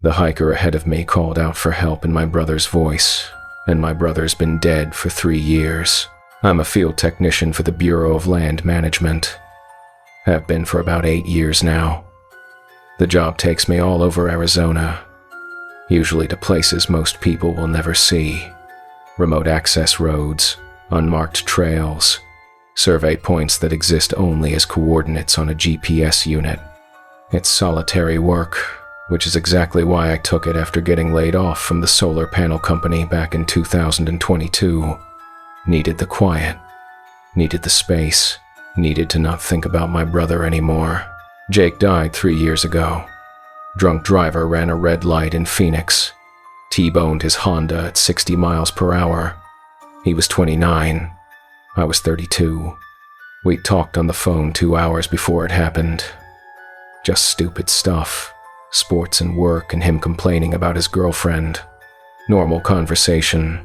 The hiker ahead of me called out for help in my brother's voice, and my brother's been dead for 3 years. I'm a field technician for the Bureau of Land Management. Have been for about 8 years now. The job takes me all over Arizona, usually to places most people will never see. Remote access roads, unmarked trails, survey points that exist only as coordinates on a GPS unit. It's solitary work, which is exactly why I took it after getting laid off from the solar panel company back in 2022. Needed the quiet, needed the space, needed to not think about my brother anymore. Jake died 3 years ago. Drunk driver ran a red light in Phoenix, T-boned his Honda at 60 miles per hour. He was 29. I was 32. We talked on the phone 2 hours before it happened. Just stupid stuff. Sports and work and him complaining about his girlfriend. Normal conversation.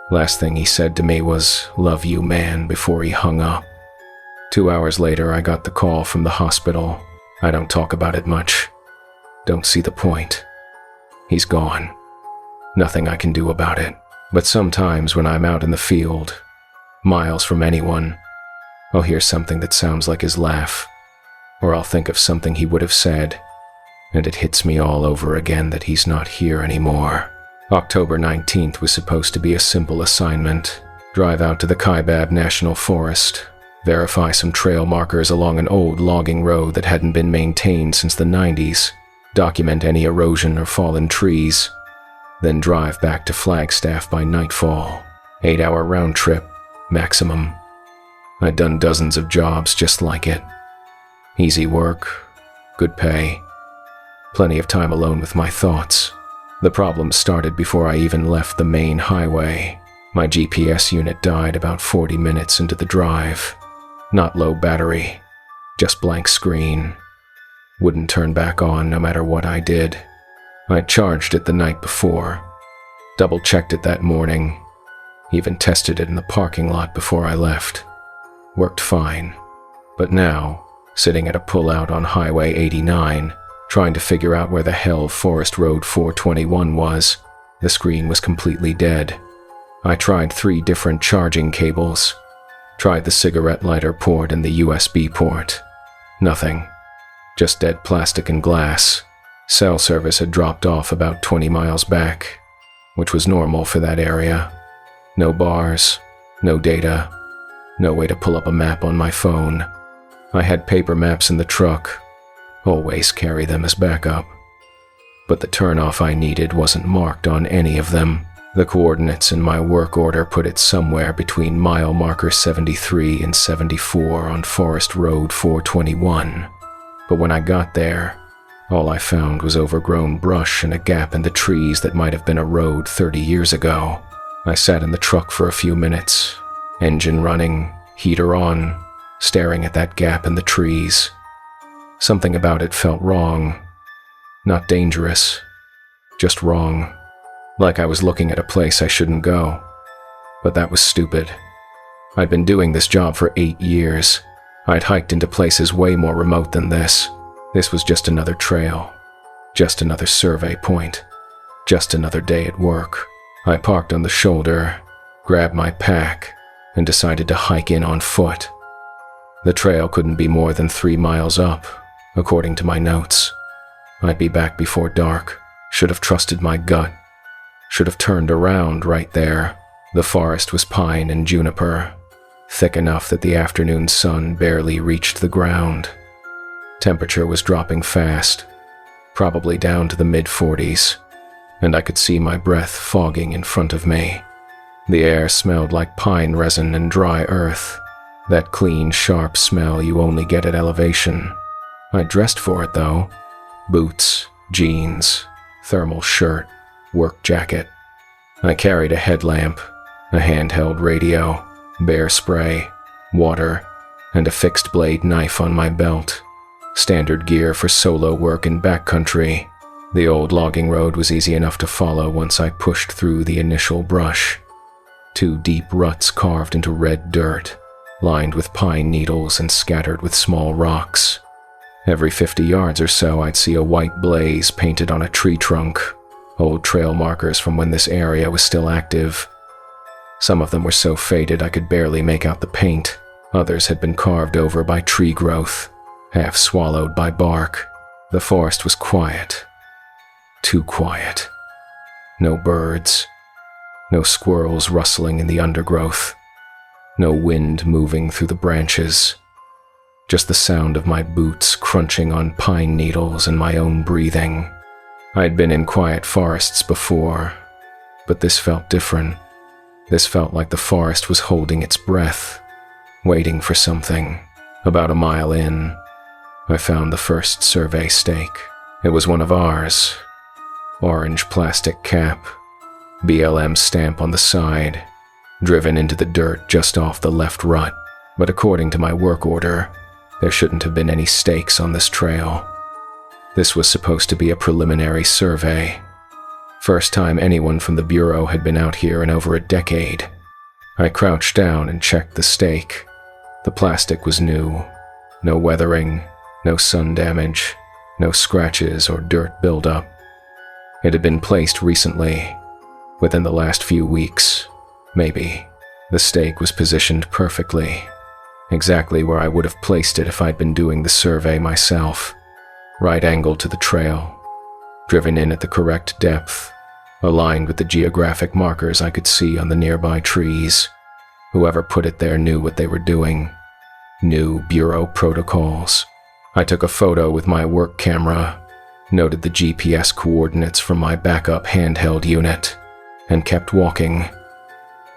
Last thing he said to me was, "Love you, man," before he hung up. 2 hours later, I got the call from the hospital. I don't talk about it much. Don't see the point. He's gone. Nothing I can do about it. But sometimes when I'm out in the field, miles from anyone, I'll hear something that sounds like his laugh, or I'll think of something he would have said, and it hits me all over again that he's not here anymore. October 19th was supposed to be a simple assignment. Drive out to the Kaibab National Forest, verify some trail markers along an old logging road that hadn't been maintained since the 90s, document any erosion or fallen trees, then drive back to Flagstaff by nightfall. 8-hour round trip, maximum. I'd done dozens of jobs just like it. Easy work, good pay, plenty of time alone with my thoughts. The problem started before I even left the main highway. My GPS unit died about 40 minutes into the drive. Not low battery, just blank screen. Wouldn't turn back on no matter what I did. I charged it the night before, double-checked it that morning, even tested it in the parking lot before I left. Worked fine. But now, sitting at a pullout on Highway 89, trying to figure out where the hell Forest Road 421 was, the screen was completely dead. I tried 3 different charging cables. Tried the cigarette lighter port and the USB port. Nothing. Just dead plastic and glass. Cell service had dropped off about 20 miles back, which was normal for that area. No bars, no data, no way to pull up a map on my phone. I had paper maps in the truck. Always carry them as backup. But the turnoff I needed wasn't marked on any of them. The coordinates in my work order put it somewhere between mile marker 73 and 74 on Forest Road 421. But when I got there, all I found was overgrown brush and a gap in the trees that might have been a road 30 years ago. I sat in the truck for a few minutes, engine running, heater on, staring at that gap in the trees. Something about it felt wrong. Not dangerous, just wrong. Like I was looking at a place I shouldn't go. But that was stupid. I'd been doing this job for 8 years. I'd hiked into places way more remote than this. This was just another trail. Just another survey point. Just another day at work. I parked on the shoulder, grabbed my pack, and decided to hike in on foot. The trail couldn't be more than 3 miles up, according to my notes. I'd be back before dark. Should have trusted my gut. Should have turned around right there. The forest was pine and juniper, thick enough that the afternoon sun barely reached the ground. Temperature was dropping fast, probably down to the mid-40s, and I could see my breath fogging in front of me. The air smelled like pine resin and dry earth, that clean, sharp smell you only get at elevation. I dressed for it, though. Boots, jeans, thermal shirt, work jacket. I carried a headlamp, a handheld radio, bear spray, water, and a fixed-blade knife on my belt. Standard gear for solo work in backcountry. The old logging road was easy enough to follow once I pushed through the initial brush. 2 deep ruts carved into red dirt. lined with pine needles and scattered with small rocks. Every 50 yards or so, I'd see a white blaze painted on a tree trunk, old trail markers from when this area was still active. Some of them were so faded I could barely make out the paint. Others had been carved over by tree growth, half swallowed by bark. The forest was quiet. Too quiet. No birds. No squirrels rustling in the undergrowth. No wind moving through the branches. Just the sound of my boots crunching on pine needles and my own breathing. I'd been in quiet forests before, but this felt different. This felt like the forest was holding its breath, waiting for something. About a mile in, I found the first survey stake. It was one of ours. Orange plastic cap, BLM stamp on the side, driven into the dirt just off the left rut. But according to my work order, there shouldn't have been any stakes on this trail. This was supposed to be a preliminary survey. First time anyone from the Bureau had been out here in over a decade. I crouched down and checked the stake. The plastic was new. No weathering, no sun damage, no scratches or dirt buildup. It had been placed recently, within the last few weeks, maybe. The stake was positioned perfectly, exactly where I would have placed it if I'd been doing the survey myself. Right angle to the trail, driven in at the correct depth, aligned with the geographic markers I could see on the nearby trees. Whoever put it there knew what they were doing. Knew Bureau protocols. I took a photo with my work camera, noted the GPS coordinates from my backup handheld unit, and kept walking.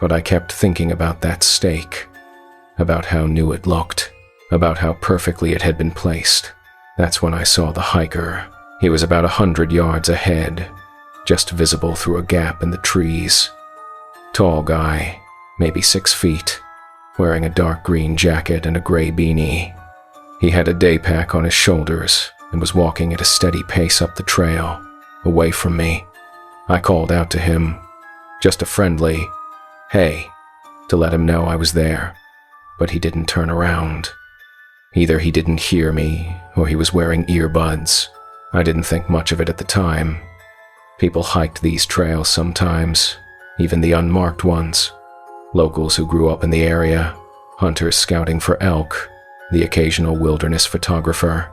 But I kept thinking about that stake, about how new it looked, about how perfectly it had been placed. That's when I saw the hiker. He was about 100 yards ahead, just visible through a gap in the trees. Tall guy, maybe 6 feet, wearing a dark green jacket and a gray beanie. He had a day pack on his shoulders and was walking at a steady pace up the trail, away from me. I called out to him, just a friendly, "Hey," to let him know I was there, but he didn't turn around. Either he didn't hear me, or he was wearing earbuds. I didn't think much of it at the time. People hiked these trails sometimes, even the unmarked ones. Locals who grew up in the area, hunters scouting for elk, the occasional wilderness photographer.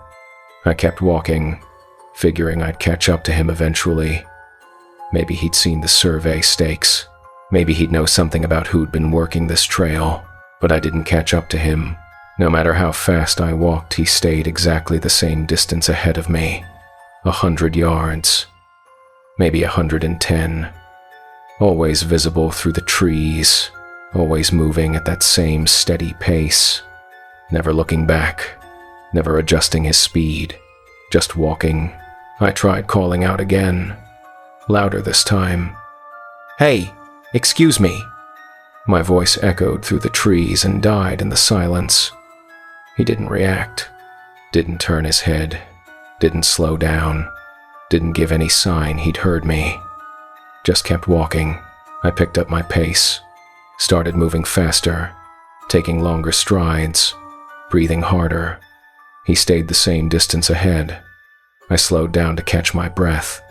I kept walking, figuring I'd catch up to him eventually. Maybe he'd seen the survey stakes. Maybe he'd know something about who'd been working this trail, but I didn't catch up to him. No matter how fast I walked, he stayed exactly the same distance ahead of me. 100 yards. Maybe 110. Always visible through the trees, always moving at that same steady pace. Never looking back, never adjusting his speed, just walking. I tried calling out again, louder this time. "Hey, excuse me." My voice echoed through the trees and died in the silence. He didn't react, didn't turn his head, didn't slow down, didn't give any sign he'd heard me. Just kept walking. I picked up my pace, started moving faster, taking longer strides, breathing harder. He stayed the same distance ahead. I slowed down to catch my breath.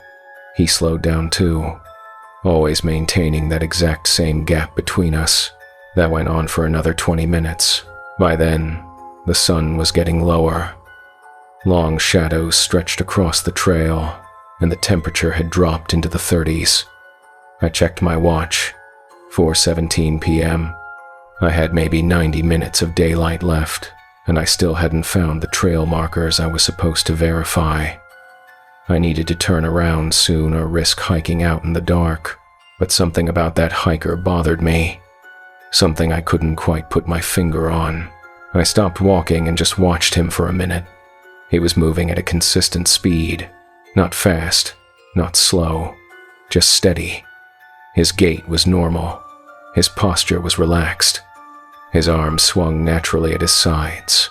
He slowed down too, always maintaining that exact same gap between us. That went on for another 20 minutes. By then, the sun was getting lower. Long shadows stretched across the trail, and the temperature had dropped into the 30s. I checked my watch. 4:17 p.m. I had maybe 90 minutes of daylight left, and I still hadn't found the trail markers I was supposed to verify. I needed to turn around soon or risk hiking out in the dark, but something about that hiker bothered me. Something I couldn't quite put my finger on. I stopped walking and just watched him for a minute. He was moving at a consistent speed, not fast, not slow, just steady. His gait was normal. His posture was relaxed. His arms swung naturally at his sides.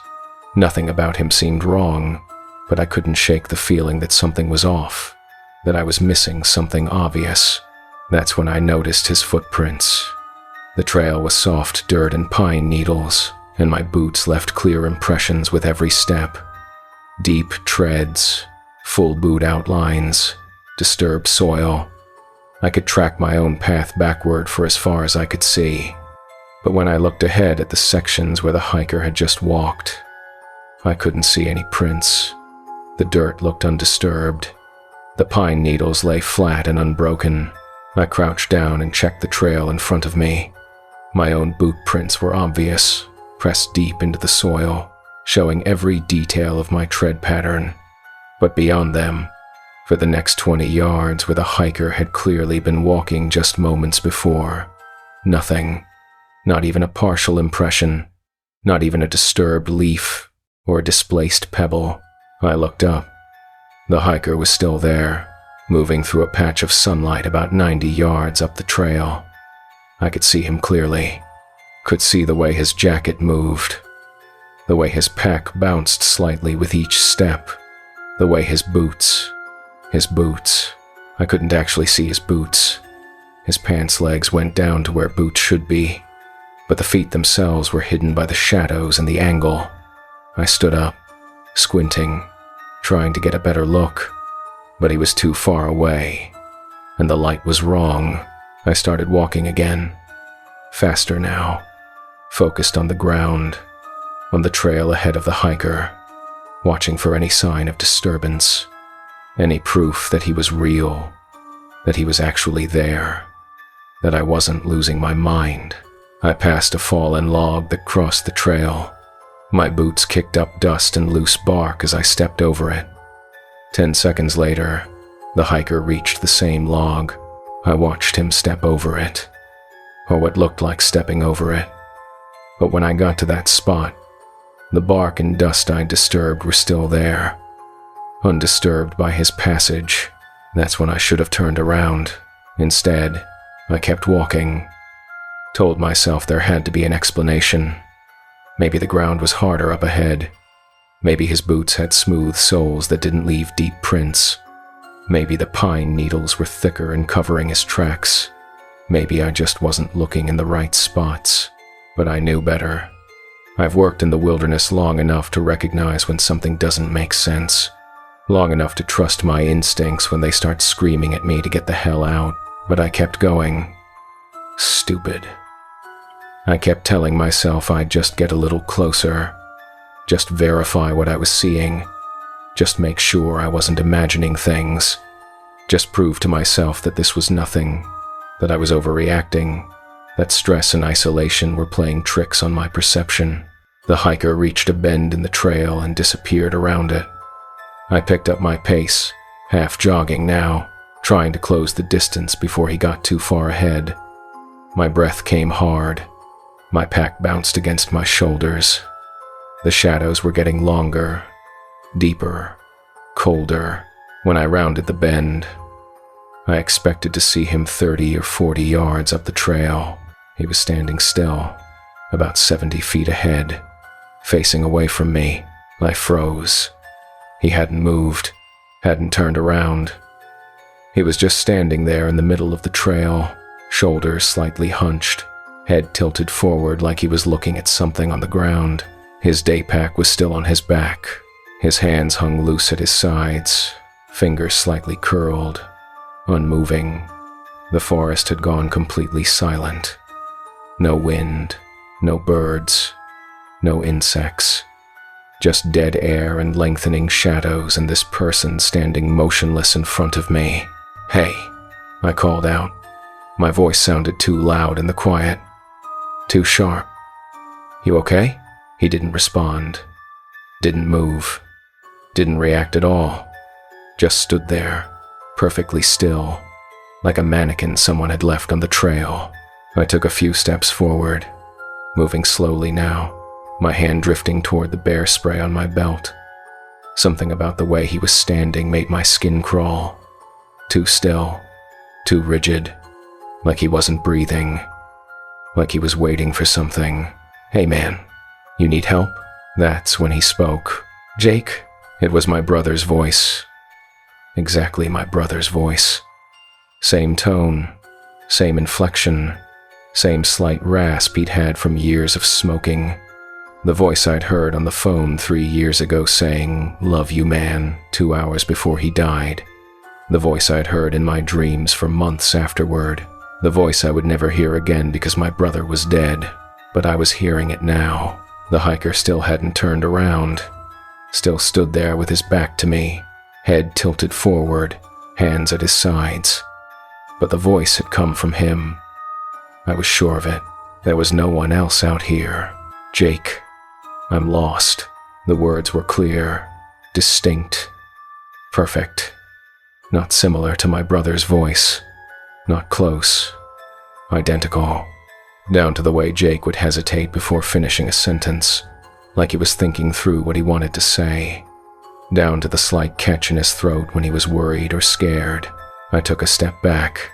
Nothing about him seemed wrong, but I couldn't shake the feeling that something was off, that I was missing something obvious. That's when I noticed his footprints. The trail was soft dirt and pine needles, and my boots left clear impressions with every step. Deep treads, full boot outlines, disturbed soil. I could track my own path backward for as far as I could see. But when I looked ahead at the sections where the hiker had just walked, I couldn't see any prints. The dirt looked undisturbed. The pine needles lay flat and unbroken. I crouched down and checked the trail in front of me. My own boot prints were obvious, pressed deep into the soil, showing every detail of my tread pattern. But beyond them, for the next 20 yards where the hiker had clearly been walking just moments before, nothing, not even a partial impression, not even a disturbed leaf or a displaced pebble. I looked up. The hiker was still there, moving through a patch of sunlight about 90 yards up the trail. I could see him clearly, could see the way his jacket moved, the way his pack bounced slightly with each step, the way his boots, I couldn't actually see his boots. His pants legs went down to where boots should be, but the feet themselves were hidden by the shadows and the angle. I stood up, squinting, trying to get a better look, but he was too far away, and the light was wrong. I started walking again, faster now, focused on the ground, on the trail ahead of the hiker, watching for any sign of disturbance, any proof that he was real, that he was actually there, that I wasn't losing my mind. I passed a fallen log that crossed the trail. My boots kicked up dust and loose bark as I stepped over it. 10 seconds later, the hiker reached the same log. I watched him step over it, or what looked like stepping over it. But when I got to that spot, the bark and dust I'd disturbed were still there, undisturbed by his passage. That's when I should have turned around. Instead, I kept walking, told myself there had to be an explanation. Maybe the ground was harder up ahead. Maybe his boots had smooth soles that didn't leave deep prints. Maybe the pine needles were thicker and covering his tracks. Maybe I just wasn't looking in the right spots. But I knew better. I've worked in the wilderness long enough to recognize when something doesn't make sense. Long enough to trust my instincts when they start screaming at me to get the hell out. But I kept going. Stupid. I kept telling myself I'd just get a little closer. Just verify what I was seeing. Just make sure I wasn't imagining things. Just prove to myself that this was nothing. That I was overreacting. That stress and isolation were playing tricks on my perception. The hiker reached a bend in the trail and disappeared around it. I picked up my pace, half jogging now, trying to close the distance before he got too far ahead. My breath came hard. My pack bounced against my shoulders. The shadows were getting longer, deeper, colder. When I rounded the bend, I expected to see him 30 or 40 yards up the trail. He was standing still, about 70 feet ahead, facing away from me. I froze. He hadn't moved, hadn't turned around. He was just standing there in the middle of the trail, shoulders slightly hunched, head tilted forward like he was looking at something on the ground. His day pack was still on his back. His hands hung loose at his sides, fingers slightly curled, unmoving. The forest had gone completely silent. No wind, no birds, no insects. Just dead air and lengthening shadows and this person standing motionless in front of me. "Hey," I called out. My voice sounded too loud in the quiet, too sharp. "You okay?" He didn't respond, didn't move, didn't react at all. Just stood there, perfectly still, like a mannequin someone had left on the trail. I took a few steps forward, moving slowly now, my hand drifting toward the bear spray on my belt. Something about the way he was standing made my skin crawl. Too still, too rigid, like he wasn't breathing, like he was waiting for something. "Hey man, you need help?" That's when he spoke. "Jake?" It was my brother's voice. Exactly my brother's voice. Same tone, same inflection, same slight rasp he'd had from years of smoking. The voice I'd heard on the phone 3 years ago saying, "Love you, man," 2 hours before he died. The voice I'd heard in my dreams for months afterward. The voice I would never hear again because my brother was dead. But I was hearing it now. The hiker still hadn't turned around. Still stood there with his back to me, head tilted forward, hands at his sides. But the voice had come from him. I was sure of it. There was no one else out here. "Jake, I'm lost." The words were clear, distinct, perfect. Not similar to my brother's voice. Not close. Identical. Down to the way Jake would hesitate before finishing a sentence, like he was thinking through what he wanted to say. Down to the slight catch in his throat when he was worried or scared. I took a step back.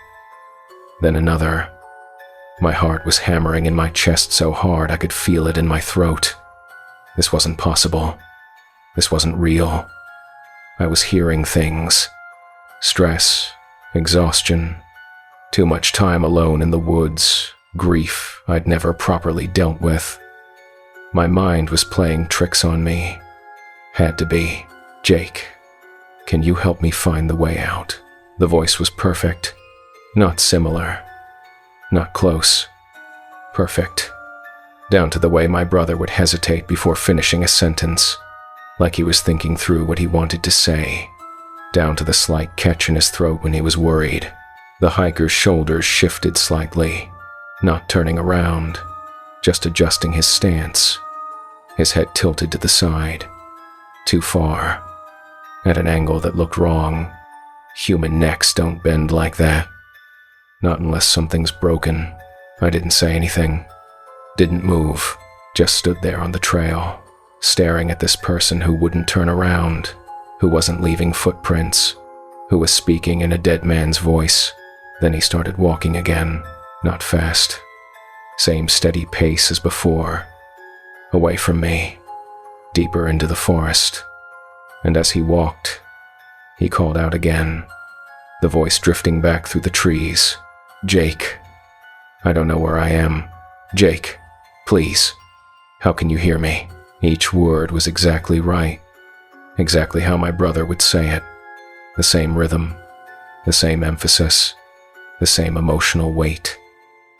Then another. My heart was hammering in my chest so hard I could feel it in my throat. This wasn't possible. This wasn't real. I was hearing things. Stress, exhaustion, too much time alone in the woods, grief I'd never properly dealt with. My mind was playing tricks on me. Had to be. "Jake, can you help me find the way out?" The voice was perfect. Not similar. Not close. Perfect. Down to the way my brother would hesitate before finishing a sentence, like he was thinking through what he wanted to say. Down to the slight catch in his throat when he was worried. The hiker's shoulders shifted slightly, not turning around, just adjusting his stance. His head tilted to the side. Too far. At an angle that looked wrong. Human necks don't bend like that. Not unless something's broken. I didn't say anything. Didn't move. Just stood there on the trail, staring at this person who wouldn't turn around, who wasn't leaving footprints, who was speaking in a dead man's voice. Then he started walking again, not fast. Same steady pace as before. Away from me, deeper into the forest. And as he walked, he called out again, the voice drifting back through the trees. "Jake, I don't know where I am. Jake, please, how can you hear me?" Each word was exactly right. Exactly how my brother would say it. The same rhythm, the same emphasis, the same emotional weight.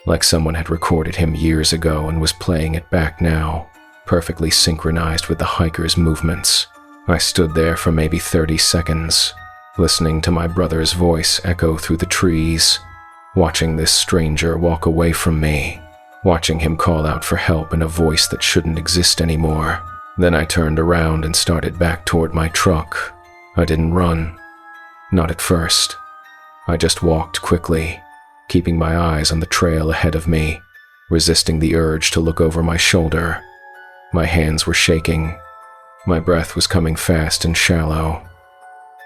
Like someone had recorded him years ago and was playing it back now, perfectly synchronized with the hiker's movements. I stood there for maybe 30 seconds, listening to my brother's voice echo through the trees, watching this stranger walk away from me, watching him call out for help in a voice that shouldn't exist anymore. Then I turned around and started back toward my truck. I didn't run. Not at first. I just walked quickly, keeping my eyes on the trail ahead of me, resisting the urge to look over my shoulder. My hands were shaking. My breath was coming fast and shallow.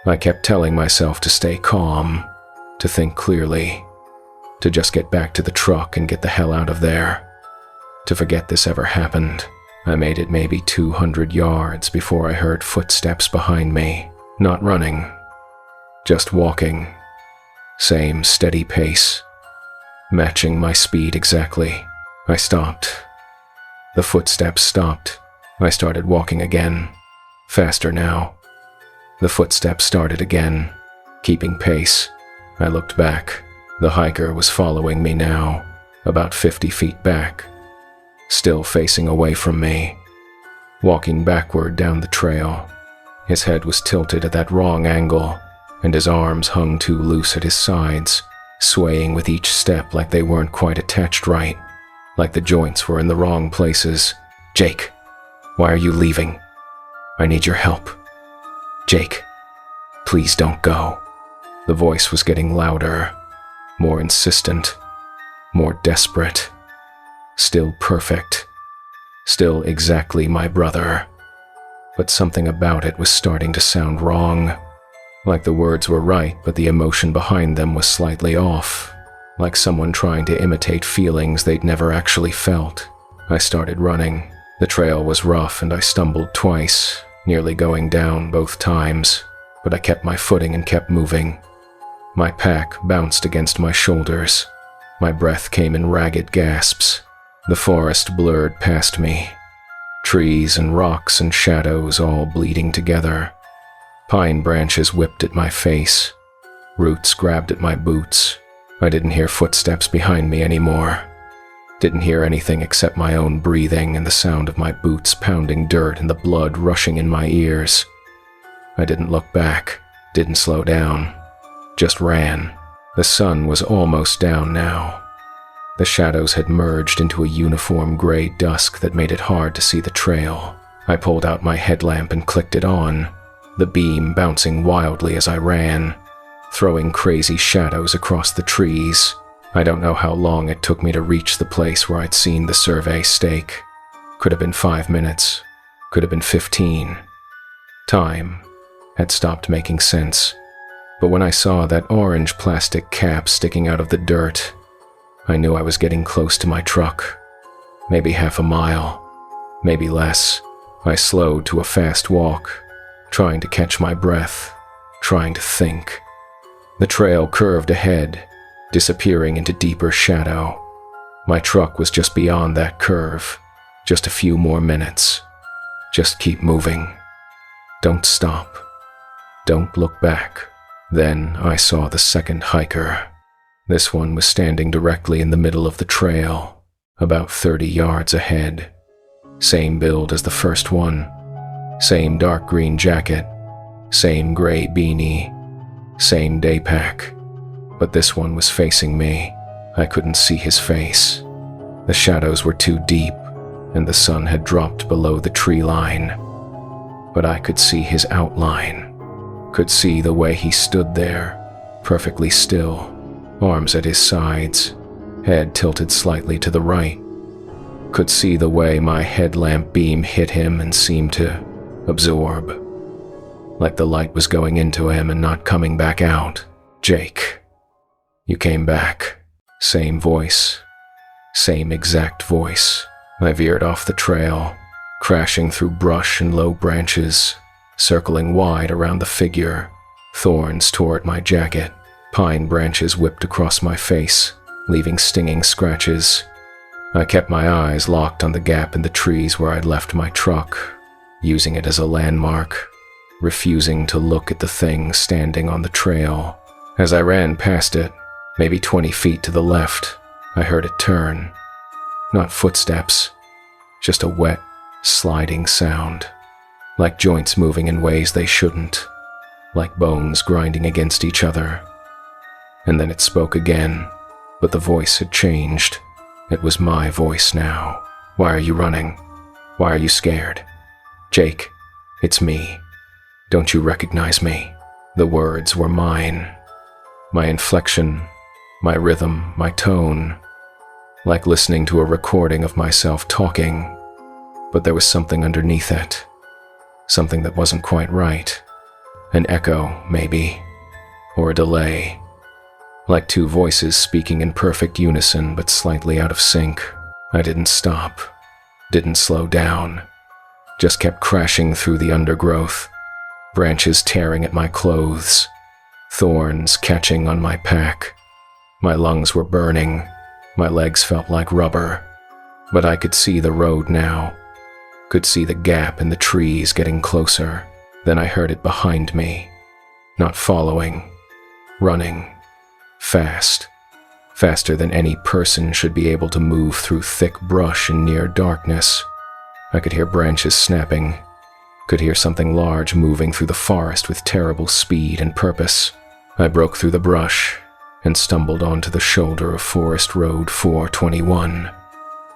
I kept telling myself to stay calm, to think clearly, to just get back to the truck and get the hell out of there, to forget this ever happened. I made it maybe 200 yards before I heard footsteps behind me, not running, just walking. Same steady pace, matching my speed exactly. I stopped. The footsteps stopped. I started walking again, faster now. The footsteps started again, keeping pace. I looked back. The hiker was following me now, about 50 feet back, still facing away from me, walking backward down the trail. His head was tilted at that wrong angle, and his arms hung too loose at his sides, swaying with each step like they weren't quite attached right, like the joints were in the wrong places. "Jake, why are you leaving? I need your help. Jake, please don't go." The voice was getting louder, more insistent, more desperate. Still perfect. Still exactly my brother. But something about it was starting to sound wrong. Like the words were right, but the emotion behind them was slightly off. Like someone trying to imitate feelings they'd never actually felt. I started running. The trail was rough and I stumbled twice, nearly going down both times, but I kept my footing and kept moving. My pack bounced against my shoulders. My breath came in ragged gasps. The forest blurred past me, Trees and rocks and shadows all bleeding together. Pine branches whipped at my face. Roots grabbed at my boots. I didn't hear footsteps behind me anymore. Didn't hear anything except my own breathing and the sound of my boots pounding dirt and the blood rushing in my ears. I didn't look back, didn't slow down, just ran. The sun was almost down now. The shadows had merged into a uniform gray dusk that made it hard to see the trail. I pulled out my headlamp and clicked it on, the beam bouncing wildly as I ran, throwing crazy shadows across the trees. I don't know how long it took me to reach the place where I'd seen the survey stake. Could have been 5 minutes, could have been 15. Time had stopped making sense, but when I saw that orange plastic cap sticking out of the dirt, I knew I was getting close to my truck. Maybe half a mile, maybe less. I slowed to a fast walk, trying to catch my breath, trying to think. The trail curved ahead, disappearing into deeper shadow. My truck was just beyond that curve. Just a few more minutes. Just keep moving. Don't stop. Don't look back. Then I saw the second hiker. This one was standing directly in the middle of the trail, about 30 yards ahead. Same build as the first one. Same dark green jacket. Same gray beanie. Same day pack. But this one was facing me. I couldn't see his face. The shadows were too deep, and the sun had dropped below the tree line. But I could see his outline. Could see the way he stood there, perfectly still, arms at his sides, head tilted slightly to the right. Could see the way my headlamp beam hit him and seemed to absorb. Like the light was going into him and not coming back out. Jake. You came back. Same voice. Same exact voice. I veered off the trail, crashing through brush and low branches, circling wide around the figure. Thorns tore at my jacket. Pine branches whipped across my face, leaving stinging scratches. I kept my eyes locked on the gap in the trees where I'd left my truck, using it as a landmark, refusing to look at the thing standing on the trail. As I ran past it, maybe 20 feet to the left, I heard it turn. Not footsteps, just a wet, sliding sound, like joints moving in ways they shouldn't, like bones grinding against each other. And then it spoke again, but the voice had changed. It was my voice now. Why are you running? Why are you scared? Jake, it's me. Don't you recognize me? The words were mine. My inflection, my rhythm, my tone, like listening to a recording of myself talking, but there was something underneath it, something that wasn't quite right. An echo, maybe, or a delay, like two voices speaking in perfect unison but slightly out of sync. I didn't stop, didn't slow down, just kept crashing through the undergrowth, branches tearing at my clothes, thorns catching on my pack. My lungs were burning, my legs felt like rubber, but I could see the road now, could see the gap in the trees getting closer. Then I heard it behind me, not following, running, fast, faster than any person should be able to move through thick brush in near darkness. I could hear branches snapping, could hear something large moving through the forest with terrible speed and purpose. I broke through the brush and stumbled onto the shoulder of Forest Road 421.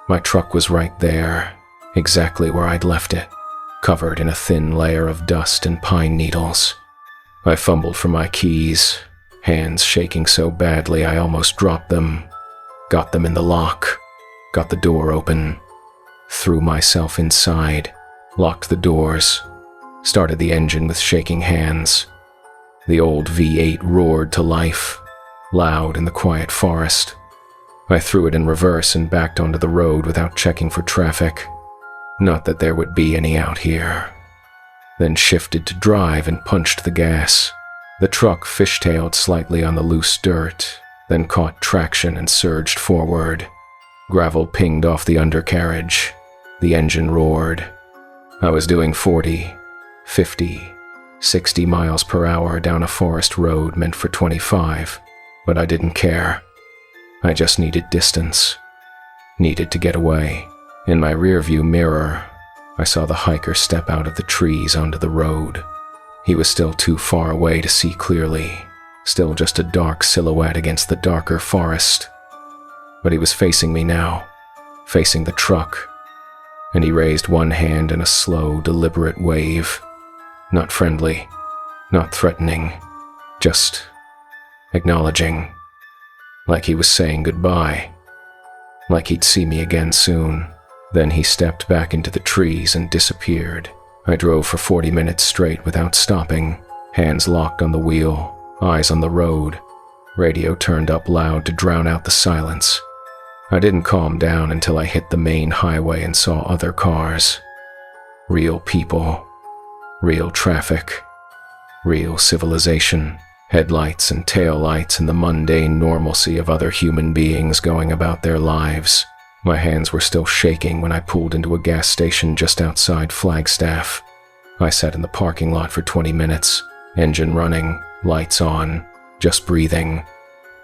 My truck was right there, exactly where I'd left it, covered in a thin layer of dust and pine needles. I fumbled for my keys, hands shaking so badly I almost dropped them. Got them in the lock, got the door open, threw myself inside, locked the doors, started the engine with shaking hands. The old V8 roared to life, loud in the quiet forest. I threw it in reverse and backed onto the road without checking for traffic. Not that there would be any out here. Then shifted to drive and punched the gas. The truck fishtailed slightly on the loose dirt, then caught traction and surged forward. Gravel pinged off the undercarriage. The engine roared. I was doing 40, 50, 60 miles per hour down a forest road meant for 25, but I didn't care. I just needed distance. Needed to get away. In my rearview mirror, I saw the hiker step out of the trees onto the road. He was still too far away to see clearly, still just a dark silhouette against the darker forest. But he was facing me now, facing the truck, and he raised one hand in a slow, deliberate wave. Not friendly, not threatening, just acknowledging, like he was saying goodbye, like he'd see me again soon. Then he stepped back into the trees and disappeared. I drove for 40 minutes straight without stopping, hands locked on the wheel, eyes on the road, radio turned up loud to drown out the silence. I didn't calm down until I hit the main highway and saw other cars. Real people, real traffic, real civilization, headlights and taillights and the mundane normalcy of other human beings going about their lives. My hands were still shaking when I pulled into a gas station just outside Flagstaff. I sat in the parking lot for 20 minutes, engine running, lights on, just breathing,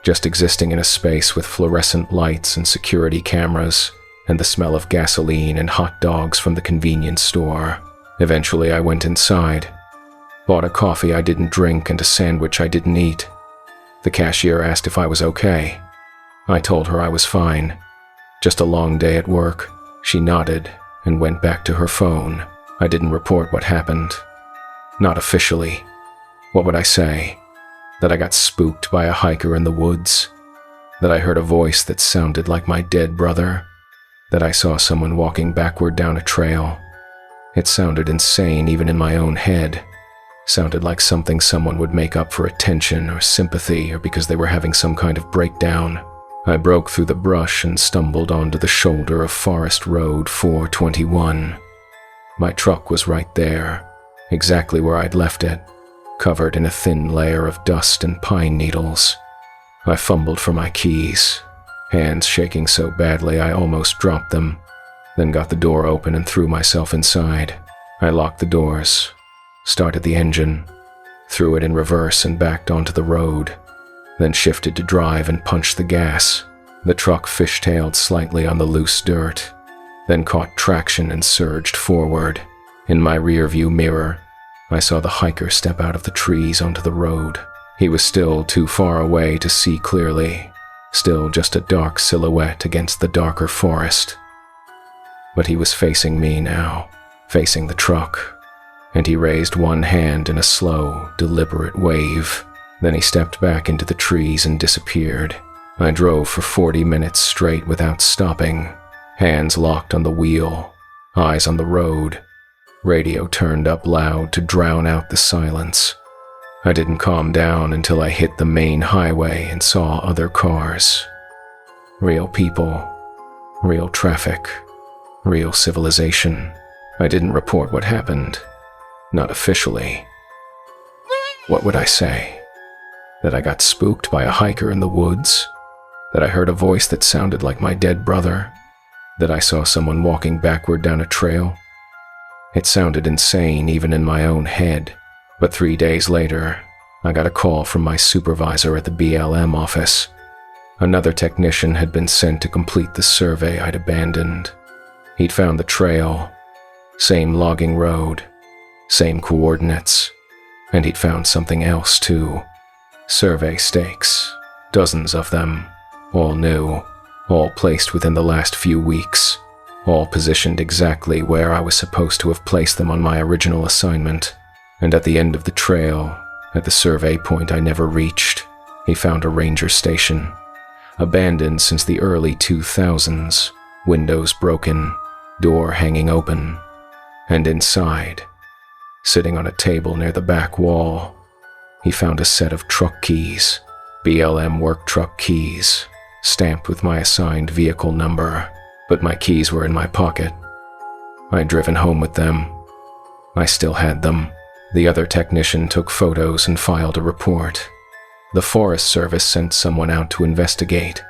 just existing in a space with fluorescent lights and security cameras, and the smell of gasoline and hot dogs from the convenience store. Eventually I went inside, bought a coffee I didn't drink and a sandwich I didn't eat. The cashier asked if I was okay. I told her I was fine. Just a long day at work. She nodded and went back to her phone. I didn't report what happened. Not officially. What would I say? That I got spooked by a hiker in the woods? That I heard a voice that sounded like my dead brother? That I saw someone walking backward down a trail? It sounded insane even in my own head. Sounded like something someone would make up for attention or sympathy or because they were having some kind of breakdown. I broke through the brush and stumbled onto the shoulder of Forest Road 421. My truck was right there, exactly where I'd left it, covered in a thin layer of dust and pine needles. I fumbled for my keys, hands shaking so badly I almost dropped them, then got the door open and threw myself inside. I locked the doors, started the engine, threw it in reverse and backed onto the road, then shifted to drive and punched the gas. The truck fishtailed slightly on the loose dirt, then caught traction and surged forward. In my rearview mirror, I saw the hiker step out of the trees onto the road. He was still too far away to see clearly, still just a dark silhouette against the darker forest. But he was facing me now, facing the truck, and he raised one hand in a slow, deliberate wave. Then he stepped back into the trees and disappeared. I drove for 40 minutes straight without stopping, hands locked on the wheel, eyes on the road, radio turned up loud to drown out the silence. I didn't calm down until I hit the main highway and saw other cars. Real people, real traffic, real civilization. I didn't report what happened, not officially. What would I say? That I got spooked by a hiker in the woods? That I heard a voice that sounded like my dead brother? That I saw someone walking backward down a trail? It sounded insane even in my own head, but 3 days later, I got a call from my supervisor at the BLM office. Another technician had been sent to complete the survey I'd abandoned. He'd found the trail, same logging road, same coordinates, and he'd found something else too. Survey stakes, dozens of them, all new, all placed within the last few weeks, all positioned exactly where I was supposed to have placed them on my original assignment. And at the end of the trail, at the survey point I never reached, he found a ranger station, abandoned since the early 2000s, windows broken, door hanging open, and inside, sitting on a table near the back wall, he found a set of truck keys, BLM work truck keys, stamped with my assigned vehicle number, but my keys were in my pocket. I'd driven home with them. I still had them. The other technician took photos and filed a report. The Forest Service sent someone out to investigate,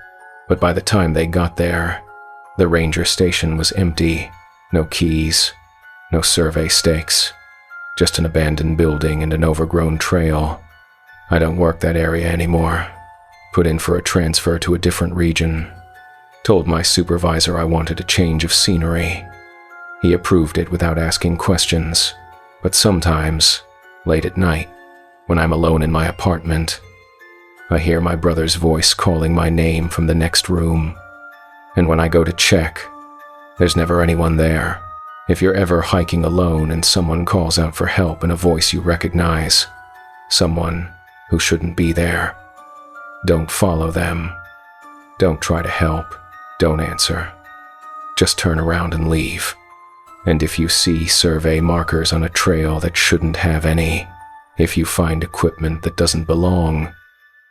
but by the time they got there, the ranger station was empty. No keys, no survey stakes, just an abandoned building and an overgrown trail. I don't work that area anymore. Put in for a transfer to a different region. Told my supervisor I wanted a change of scenery. He approved it without asking questions, but sometimes, late at night, when I'm alone in my apartment, I hear my brother's voice calling my name from the next room. And when I go to check, there's never anyone there. If you're ever hiking alone and someone calls out for help in a voice you recognize, someone who shouldn't be there, don't follow them. Don't try to help. Don't answer. Just turn around and leave. And if you see survey markers on a trail that shouldn't have any, if you find equipment that doesn't belong,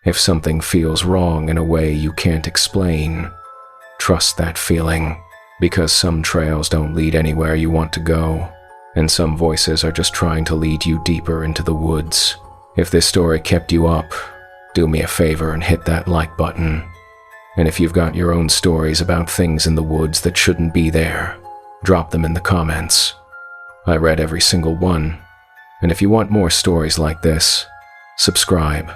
if something feels wrong in a way you can't explain, trust that feeling, because some trails don't lead anywhere you want to go, and some voices are just trying to lead you deeper into the woods. If this story kept you up, do me a favor and hit that like button. And if you've got your own stories about things in the woods that shouldn't be there, drop them in the comments. I read every single one, and if you want more stories like this, subscribe,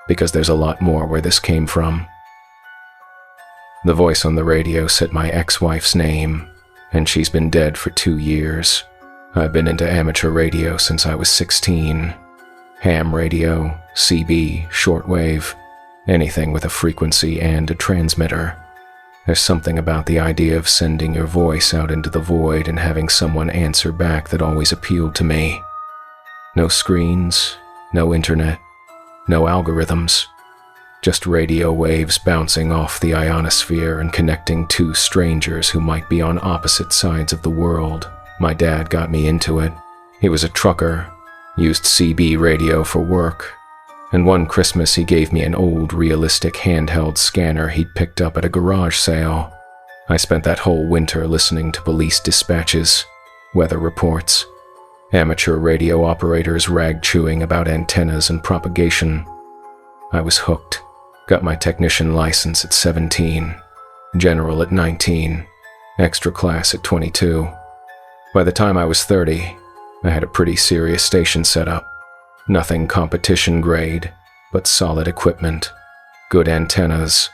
because there's a lot more where this came from. The voice on the radio said my ex-wife's name, and she's been dead for 2 years. I've been into amateur radio since I was 16. Ham radio, CB, shortwave, anything with a frequency and a transmitter. There's something about the idea of sending your voice out into the void and having someone answer back that always appealed to me. No screens, no internet, no algorithms, just radio waves bouncing off the ionosphere and connecting two strangers who might be on opposite sides of the world. My dad got me into it. He was a trucker, used CB radio for work, and one Christmas he gave me an old realistic handheld scanner he'd picked up at a garage sale. I spent that whole winter listening to police dispatches, weather reports, amateur radio operators rag-chewing about antennas and propagation. I was hooked. Got my technician license at 17, general at 19, extra class at 22. By the time I was 30, I had a pretty serious station set up. Nothing competition grade, but solid equipment, good antennas,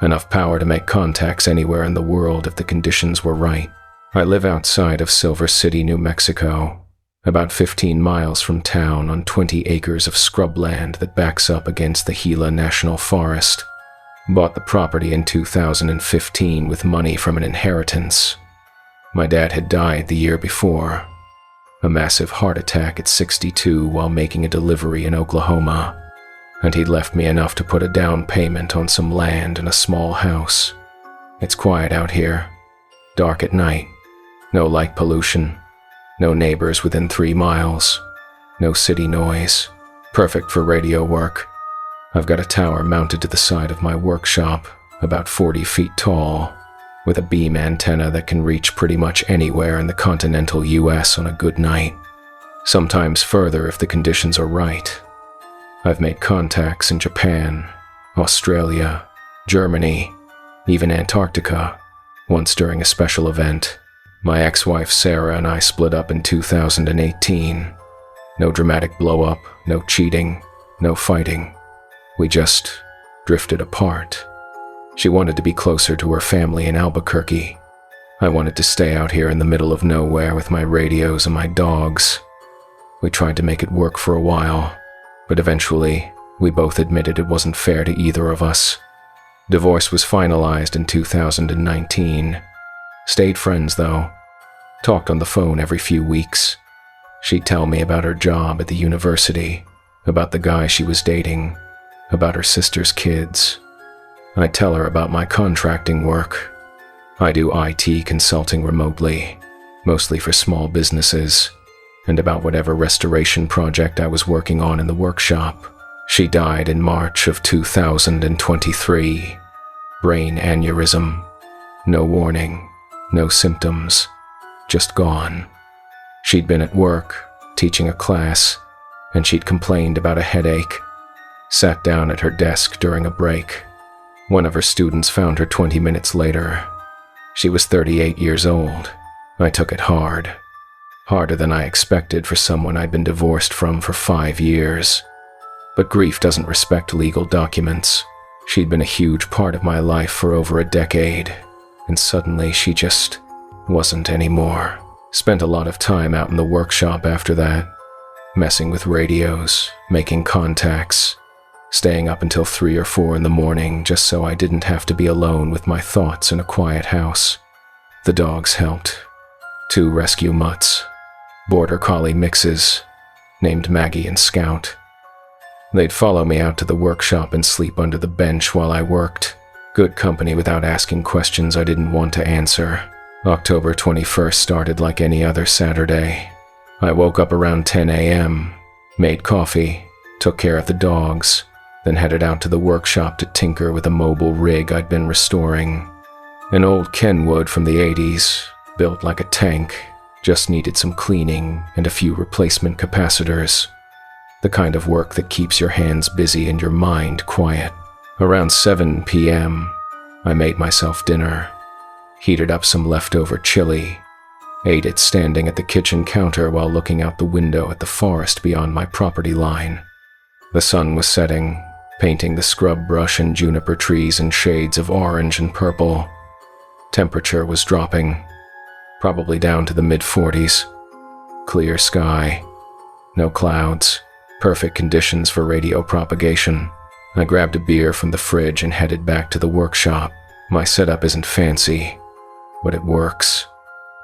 enough power to make contacts anywhere in the world if the conditions were right. I live outside of Silver City, New Mexico, about 15 miles from town on 20 acres of scrubland that backs up against the Gila National Forest. Bought the property in 2015 with money from an inheritance. My dad had died the year before. A massive heart attack at 62 while making a delivery in Oklahoma, and he'd left me enough to put a down payment on some land and a small house. It's quiet out here, dark at night, no light pollution, no neighbors within 3 miles, no city noise, perfect for radio work. I've got a tower mounted to the side of my workshop, about 40 feet tall, with a beam antenna that can reach pretty much anywhere in the continental US on a good night, sometimes further if the conditions are right. I've made contacts in Japan, Australia, Germany, even Antarctica, once during a special event. My ex-wife Sarah and I split up in 2018. No dramatic blow-up, no cheating, no fighting. We just drifted apart. She wanted to be closer to her family in Albuquerque. I wanted to stay out here in the middle of nowhere with my radios and my dogs. We tried to make it work for a while, but eventually, we both admitted it wasn't fair to either of us. Divorce was finalized in 2019. Stayed friends, though. Talked on the phone every few weeks. She'd tell me about her job at the university, about the guy she was dating, about her sister's kids. I'd tell her about my contracting work. I do IT consulting remotely, mostly for small businesses, and about whatever restoration project I was working on in the workshop. She died in March of 2023. Brain aneurysm. No warning, no symptoms, just gone. She'd been at work, teaching a class, and she'd complained about a headache. Sat down at her desk during a break. One of her students found her 20 minutes later. She was 38 years old. I took it hard. Harder than I expected for someone I'd been divorced from for 5 years. But grief doesn't respect legal documents. She'd been a huge part of my life for over a decade, and suddenly she just wasn't anymore. Spent a lot of time out in the workshop after that, messing with radios, making contacts, staying up until 3 or 4 in the morning just so I didn't have to be alone with my thoughts in a quiet house. The dogs helped. 2 rescue mutts, border collie mixes, named Maggie and Scout. They'd follow me out to the workshop and sleep under the bench while I worked. Good company without asking questions I didn't want to answer. October 21st started like any other Saturday. I woke up around 10 a.m., made coffee, took care of the dogs, then headed out to the workshop to tinker with a mobile rig I'd been restoring. An old Kenwood from the 80s, built like a tank, just needed some cleaning and a few replacement capacitors. The kind of work that keeps your hands busy and your mind quiet. Around 7 p.m., I made myself dinner, heated up some leftover chili, ate it standing at the kitchen counter while looking out the window at the forest beyond my property line. The sun was setting, painting the scrub brush and juniper trees in shades of orange and purple. Temperature was dropping, probably down to the mid-40s. Clear sky, no clouds, perfect conditions for radio propagation. I grabbed a beer from the fridge and headed back to the workshop. My setup isn't fancy, but it works.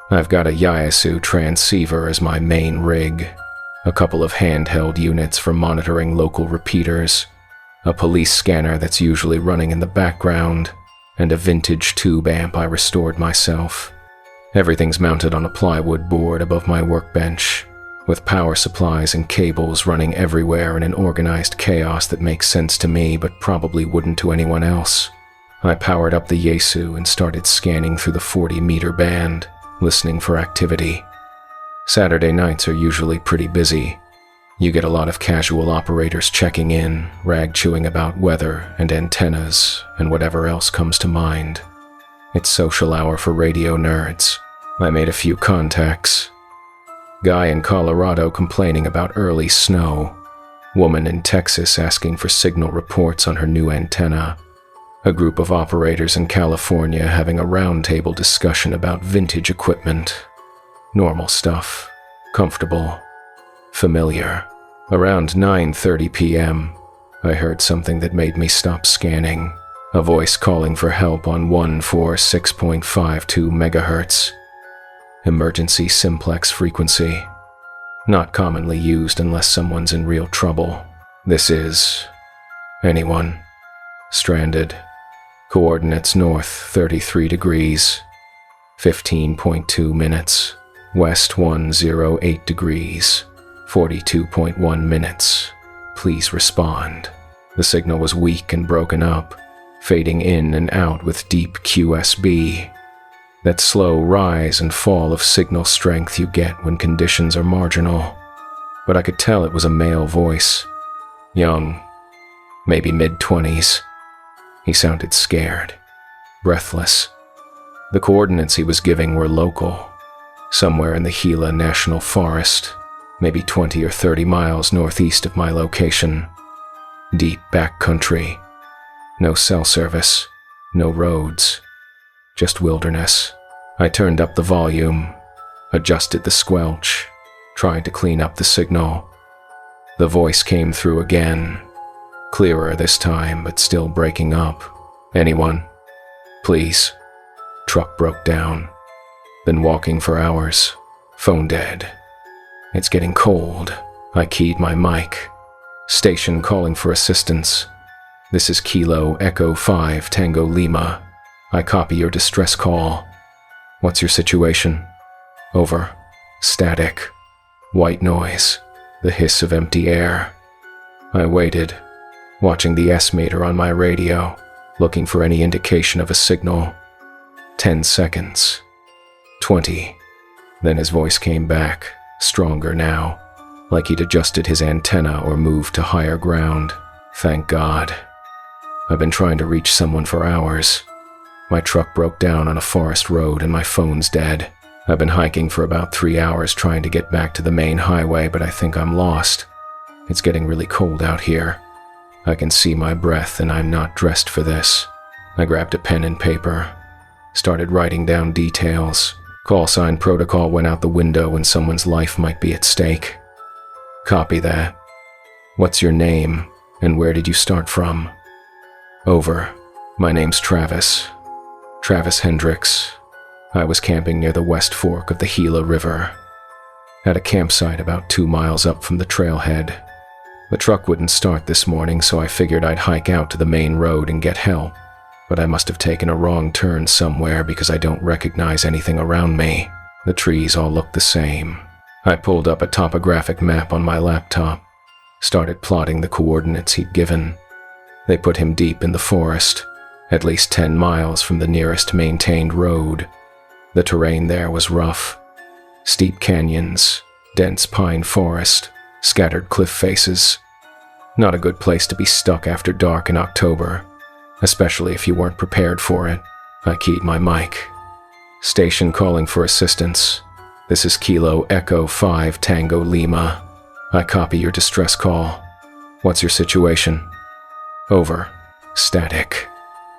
I've got a Yaesu transceiver as my main rig, a couple of handheld units for monitoring local repeaters, a police scanner that's usually running in the background, and a vintage tube amp I restored myself. Everything's mounted on a plywood board above my workbench, with power supplies and cables running everywhere in an organized chaos that makes sense to me but probably wouldn't to anyone else. I powered up the Yaesu and started scanning through the 40-meter band, listening for activity. Saturday nights are usually pretty busy. You get a lot of casual operators checking in, rag-chewing about weather and antennas and whatever else comes to mind. It's social hour for radio nerds. I made a few contacts. Guy in Colorado complaining about early snow. Woman in Texas asking for signal reports on her new antenna. A group of operators in California having a roundtable discussion about vintage equipment. Normal stuff. Comfortable. Familiar. Around 9:30 p.m., I heard something that made me stop scanning. A voice calling for help on 146.52 megahertz. Emergency simplex frequency. Not commonly used unless someone's in real trouble. This is anyone. Stranded. Coordinates north 33 degrees. 15.2 minutes. West 108 degrees. 42.1 minutes. Please respond. The signal was weak and broken up, fading in and out with deep QSB. That slow rise and fall of signal strength you get when conditions are marginal. But I could tell it was a male voice. Young, maybe mid-20s. He sounded scared, breathless. The coordinates he was giving were local, somewhere in the Gila National Forest, maybe 20 or 30 miles northeast of my location. Deep backcountry. No cell service, no roads. Just wilderness. I turned up the volume, adjusted the squelch, tried to clean up the signal. The voice came through again, clearer this time, but still breaking up. Anyone? Please. Truck broke down. Been walking for hours. Phone dead. It's getting cold. I keyed my mic. Station calling for assistance. This is Kilo Echo 5 Tango Lima. I copy your distress call. What's your situation? Over. Static. White noise. The hiss of empty air. I waited, watching the S-meter on my radio, looking for any indication of a signal. 10 seconds. 20. Then his voice came back, stronger now, like he'd adjusted his antenna or moved to higher ground. Thank God. I've been trying to reach someone for hours. My truck broke down on a forest road and my phone's dead. I've been hiking for about 3 hours trying to get back to the main highway, but I think I'm lost. It's getting really cold out here. I can see my breath and I'm not dressed for this. I grabbed a pen and paper, started writing down details. Call sign protocol went out the window when someone's life might be at stake. Copy that. What's your name and where did you start from? Over. My name's Travis. Travis Hendricks. I was camping near the west fork of the Gila River, at a campsite about 2 miles up from the trailhead. The truck wouldn't start this morning, so I figured I'd hike out to the main road and get help, but I must have taken a wrong turn somewhere because I don't recognize anything around me. The trees all look the same. I pulled up a topographic map on my laptop, started plotting the coordinates he'd given. They put him deep in the forest, at least 10 miles from the nearest maintained road. The terrain there was rough. Steep canyons, dense pine forest, scattered cliff faces. Not a good place to be stuck after dark in October, especially if you weren't prepared for it. I keyed my mic. Station calling for assistance. This is Kilo Echo 5 Tango Lima. I copy your distress call. What's your situation? Over. Static.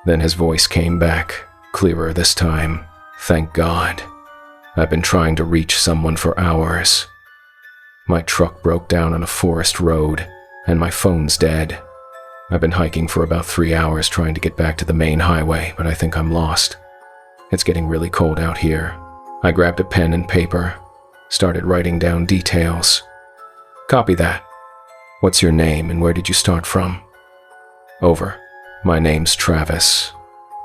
Then his voice came back, clearer this time. Thank God. I've been trying to reach someone for hours. My truck broke down on a forest road, and my phone's dead. I've been hiking for about 3 hours trying to get back to the main highway, but I think I'm lost. It's getting really cold out here. I grabbed a pen and paper, started writing down details. Copy that. What's your name and where did you start from? Over. My name's Travis.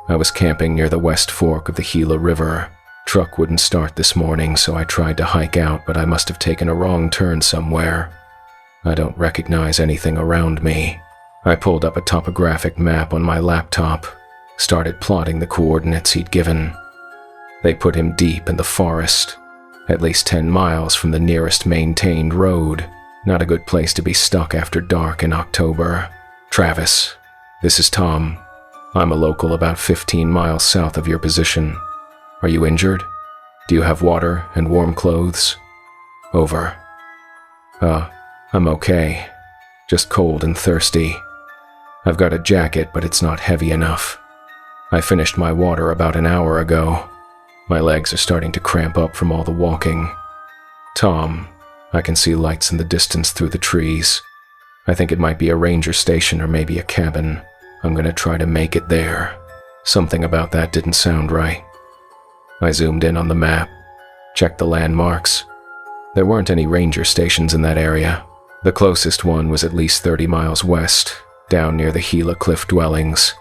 I was camping near the west fork of the Gila River. Truck wouldn't start this morning, so I tried to hike out, but I must have taken a wrong turn somewhere. I don't recognize anything around me. I pulled up a topographic map on my laptop, started plotting the coordinates he'd given. They put him deep in the forest, at least 10 miles from the nearest maintained road. Not a good place to be stuck after dark in October. Travis, this is Tom. I'm a local about 15 miles south of your position. Are you injured? Do you have water and warm clothes? Over. I'm okay. Just cold and thirsty. I've got a jacket, but it's not heavy enough. I finished my water about an hour ago. My legs are starting to cramp up from all the walking. Tom, I can see lights in the distance through the trees. I think it might be a ranger station or maybe a cabin. I'm gonna try to make it there. Something about that didn't sound right. I zoomed in on the map, checked the landmarks. There weren't any ranger stations in that area. The closest one was at least 30 miles west, down near the Gila Cliff dwellings,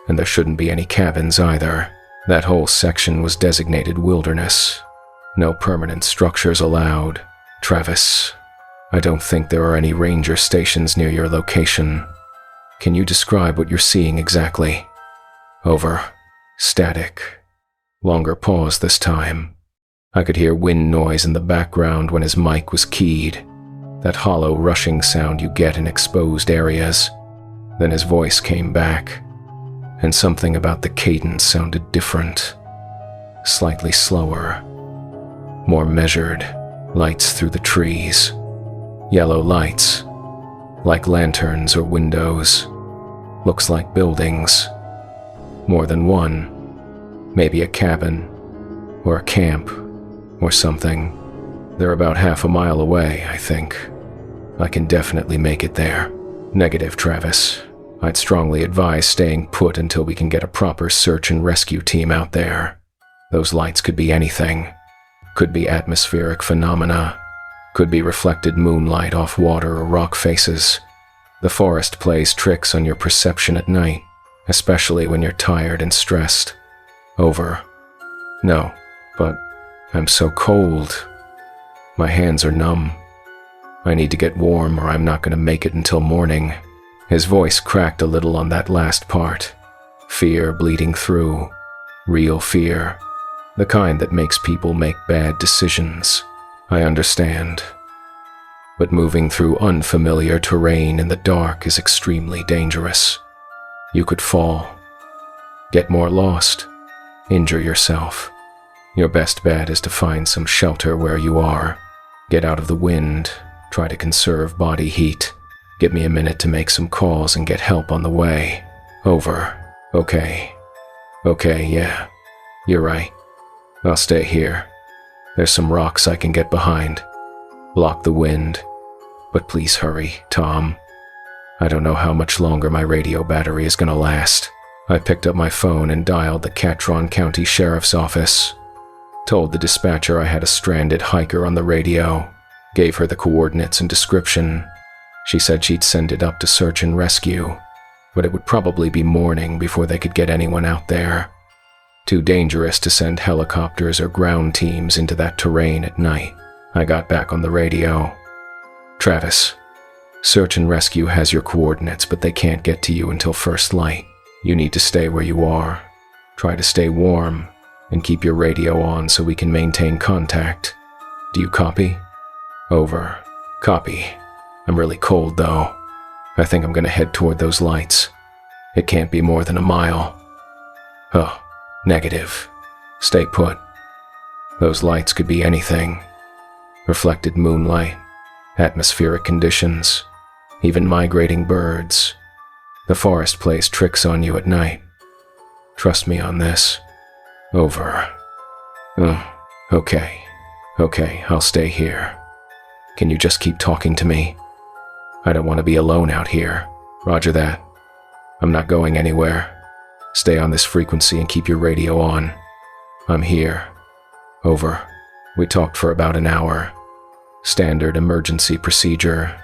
and there shouldn't be any cabins either. That whole section was designated wilderness. No permanent structures allowed. Travis, I don't think there are any ranger stations near your location. Can you describe what you're seeing exactly? Over. Static. Longer pause this time. I could hear wind noise in the background when his mic was keyed. That hollow rushing sound you get in exposed areas. Then his voice came back, and something about the cadence sounded different. Slightly slower. More measured. Lights through the trees. Yellow lights. Like lanterns or windows. Looks like buildings. More than one. Maybe a cabin, or a camp, or something. They're about half a mile away, I think. I can definitely make it there. Negative, Travis. I'd strongly advise staying put until we can get a proper search and rescue team out there. Those lights could be anything. Could be atmospheric phenomena. Could be reflected moonlight off water or rock faces. The forest plays tricks on your perception at night, especially when you're tired and stressed. Over. No, but I'm so cold. My hands are numb. I need to get warm or I'm not going to make it until morning. His voice cracked a little on that last part. Fear bleeding through. Real fear. The kind that makes people make bad decisions. I understand. But moving through unfamiliar terrain in the dark is extremely dangerous. You could fall. Get more lost. Injure yourself. Your best bet is to find some shelter where you are. Get out of the wind. Try to conserve body heat. Give me a minute to make some calls and get help on the way. Over. Okay. Okay, yeah. You're right. I'll stay here. There's some rocks I can get behind. Block the wind. But please hurry, Tom. I don't know how much longer my radio battery is gonna last. I picked up my phone and dialed the Catron County Sheriff's Office. Told the dispatcher I had a stranded hiker on the radio. Gave her the coordinates and description. She said she'd send it up to search and rescue, but it would probably be morning before they could get anyone out there. Too dangerous to send helicopters or ground teams into that terrain at night. I got back on the radio. Travis, search and rescue has your coordinates, but they can't get to you until first light. You need to stay where you are. Try to stay warm and keep your radio on so we can maintain contact. Do you copy? Over. Copy. I'm really cold though. I think I'm gonna head toward those lights. It can't be more than a mile. Oh, negative. Stay put. Those lights could be anything. Reflected moonlight, atmospheric conditions, even migrating birds. The forest plays tricks on you at night. Trust me on this. Over. Okay. Okay, I'll stay here. Can you just keep talking to me? I don't want to be alone out here. Roger that. I'm not going anywhere. Stay on this frequency and keep your radio on. I'm here. Over. We talked for about an hour. Standard emergency procedure.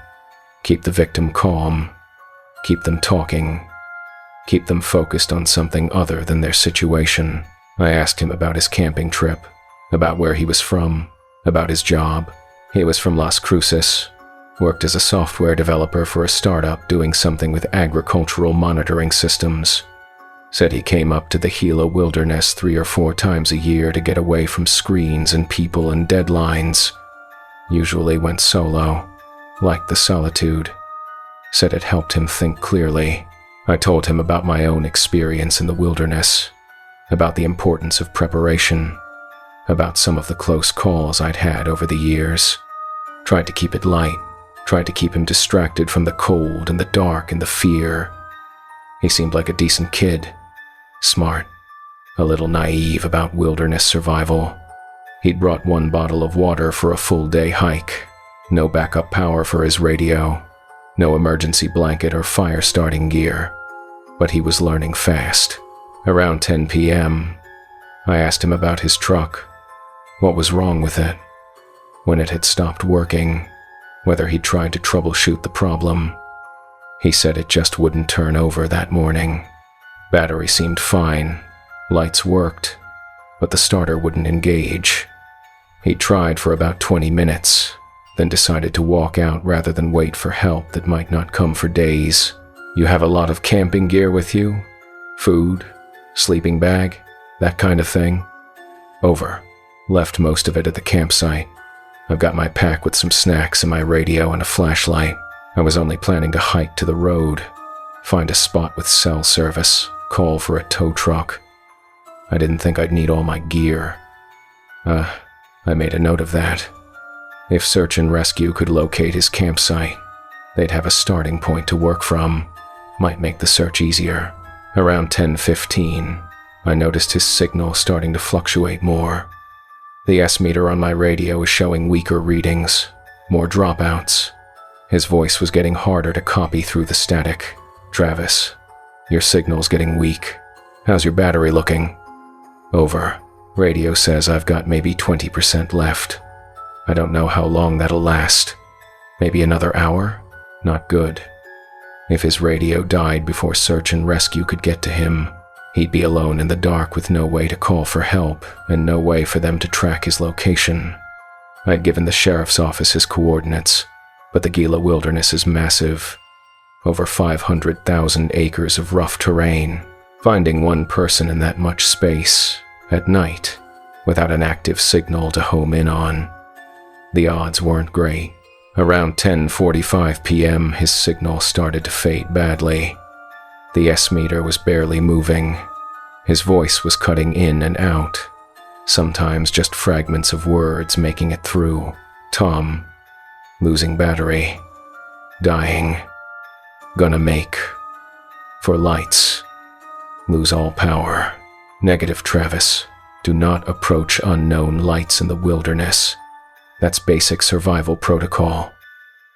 Keep the victim calm. Keep them talking. Keep them focused on something other than their situation. I asked him about his camping trip, about where he was from, about his job. He was from Las Cruces, worked as a software developer for a startup doing something with agricultural monitoring systems. Said he came up to the Gila wilderness 3 or 4 times a year to get away from screens and people and deadlines. Usually went solo, liked the solitude. Said it helped him think clearly. I told him about my own experience in the wilderness, about the importance of preparation, about some of the close calls I'd had over the years. Tried to keep it light, tried to keep him distracted from the cold and the dark and the fear. He seemed like a decent kid, smart, a little naive about wilderness survival. He'd brought 1 bottle of water for a full-day hike, no backup power for his radio, no emergency blanket or fire-starting gear, but he was learning fast. Around 10 p.m., I asked him about his truck, what was wrong with it, when it had stopped working, whether he'd tried to troubleshoot the problem. He said it just wouldn't turn over that morning. Battery seemed fine, lights worked, but the starter wouldn't engage. He tried for about 20 minutes, then decided to walk out rather than wait for help that might not come for days. You have a lot of camping gear with you? Food? Sleeping bag? That kind of thing? Over. Left most of it at the campsite. I've got my pack with some snacks and my radio and a flashlight. I was only planning to hike to the road, find a spot with cell service, call for a tow truck. I didn't think I'd need all my gear. I made a note of that. If search and rescue could locate his campsite, they'd have a starting point to work from. Might make the search easier. Around 10:15, I noticed his signal starting to fluctuate more. The S-meter on my radio was showing weaker readings, more dropouts. His voice was getting harder to copy through the static. Travis, your signal's getting weak. How's your battery looking? Over. Radio says I've got maybe 20% left. I don't know how long that'll last. Maybe another hour? Not good. If his radio died before search and rescue could get to him, he'd be alone in the dark with no way to call for help and no way for them to track his location. I'd given the sheriff's office his coordinates, but the Gila wilderness is massive. Over 500,000 acres of rough terrain. Finding one person in that much space, at night, without an active signal to home in on. The odds weren't great. Around 10:45 p.m., his signal started to fade badly. The S-meter was barely moving. His voice was cutting in and out. Sometimes just fragments of words making it through. Tom, losing battery, dying, gonna make, for lights, lose all power. Negative, Travis. Do not approach unknown lights in the wilderness. That's basic survival protocol.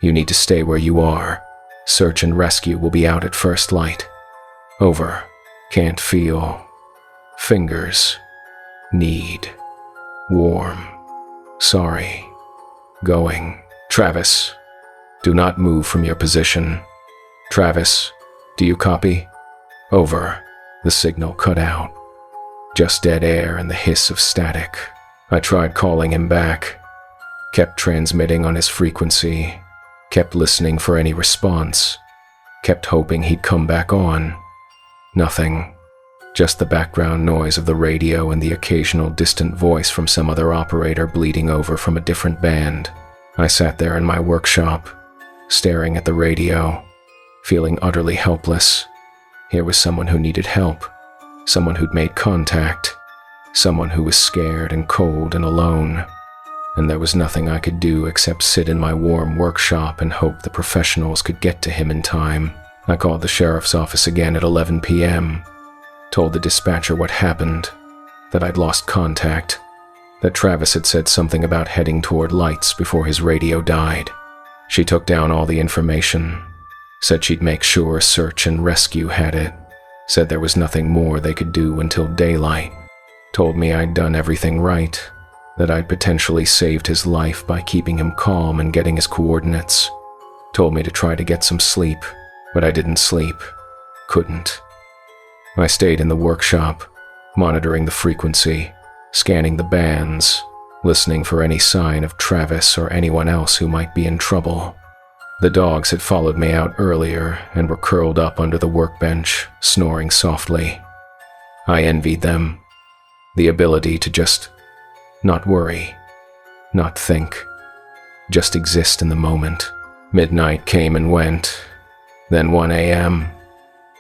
You need to stay where you are. Search and rescue will be out at first light. Over. Can't feel. Fingers. Need. Warm. Sorry. Going. Travis, do not move from your position. Travis, do you copy? Over. The signal cut out. Just dead air and the hiss of static. I tried calling him back. Kept transmitting on his frequency. Kept listening for any response. Kept hoping he'd come back on. Nothing. Just the background noise of the radio and the occasional distant voice from some other operator bleeding over from a different band. I sat there in my workshop, staring at the radio, feeling utterly helpless. Here was someone who needed help, someone who'd made contact, someone who was scared and cold and alone. And there was nothing I could do except sit in my warm workshop and hope the professionals could get to him in time. I called the sheriff's office again at 11 p.m., told the dispatcher what happened, that I'd lost contact, that Travis had said something about heading toward lights before his radio died. She took down all the information, said she'd make sure search and rescue had it, said there was nothing more they could do until daylight, told me I'd done everything right, that I'd potentially saved his life by keeping him calm and getting his coordinates, told me to try to get some sleep, but I didn't sleep, couldn't. I stayed in the workshop, monitoring the frequency, scanning the bands, listening for any sign of Travis or anyone else who might be in trouble. The dogs had followed me out earlier and were curled up under the workbench, snoring softly. I envied them, the ability to just not worry, not think, just exist in the moment. Midnight came and went, then 1 a.m.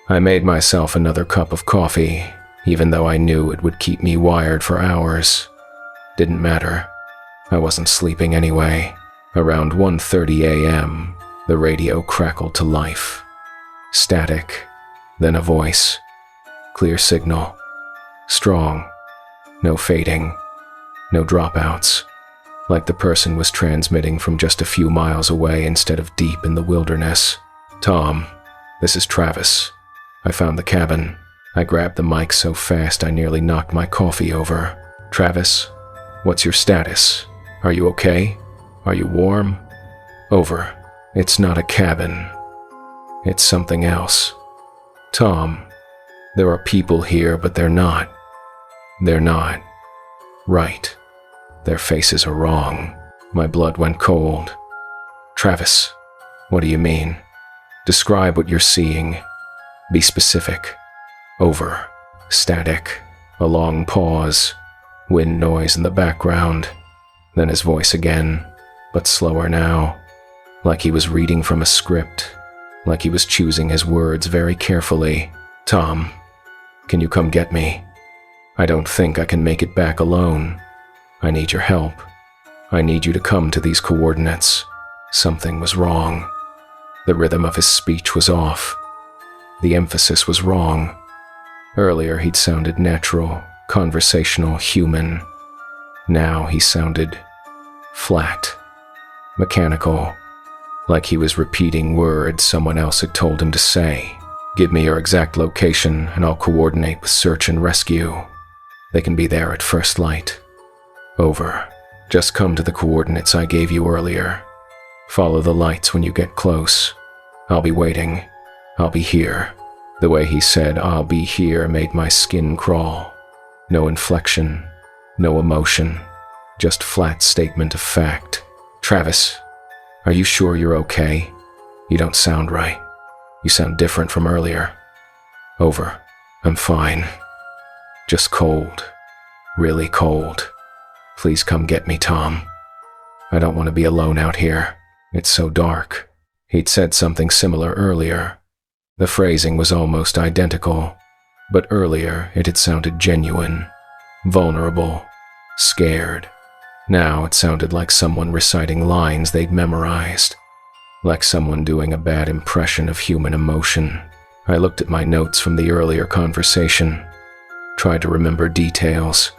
I made myself another cup of coffee, even though I knew it would keep me wired for hours. Didn't matter. I wasn't sleeping anyway. Around 1:30 a.m., the radio crackled to life. Static, then a voice. Clear signal. Strong. No fading. No dropouts. Like the person was transmitting from just a few miles away instead of deep in the wilderness. Tom, this is Travis. I found the cabin. I grabbed the mic so fast I nearly knocked my coffee over. Travis, what's your status? Are you okay? Are you warm? Over. It's not a cabin. It's something else. Tom, there are people here, but they're not. They're not. Right. Their faces are wrong. My blood went cold. Travis, what do you mean? Describe what you're seeing. Be specific. Over. Static. A long pause. Wind noise in the background. Then his voice again, but slower now. Like he was reading from a script. Like he was choosing his words very carefully. Tom, can you come get me? I don't think I can make it back alone. I need your help. I need you to come to these coordinates. Something was wrong. The rhythm of his speech was off. The emphasis was wrong. Earlier he'd sounded natural, conversational, human. Now he sounded flat, mechanical, like he was repeating words someone else had told him to say. Give me your exact location and I'll coordinate with search and rescue. They can be there at first light. Over. Just come to the coordinates I gave you earlier. Follow the lights when you get close. I'll be waiting. I'll be here. The way he said, I'll be here, made my skin crawl. No inflection, no emotion, just flat statement of fact. Travis, are you sure you're okay? You don't sound right. You sound different from earlier. Over. I'm fine. Just cold. Really cold. Please come get me, Tom. I don't want to be alone out here. It's so dark. He'd said something similar earlier. The phrasing was almost identical, but earlier it had sounded genuine, vulnerable, scared. Now it sounded like someone reciting lines they'd memorized, like someone doing a bad impression of human emotion. I looked at my notes from the earlier conversation, tried to remember details.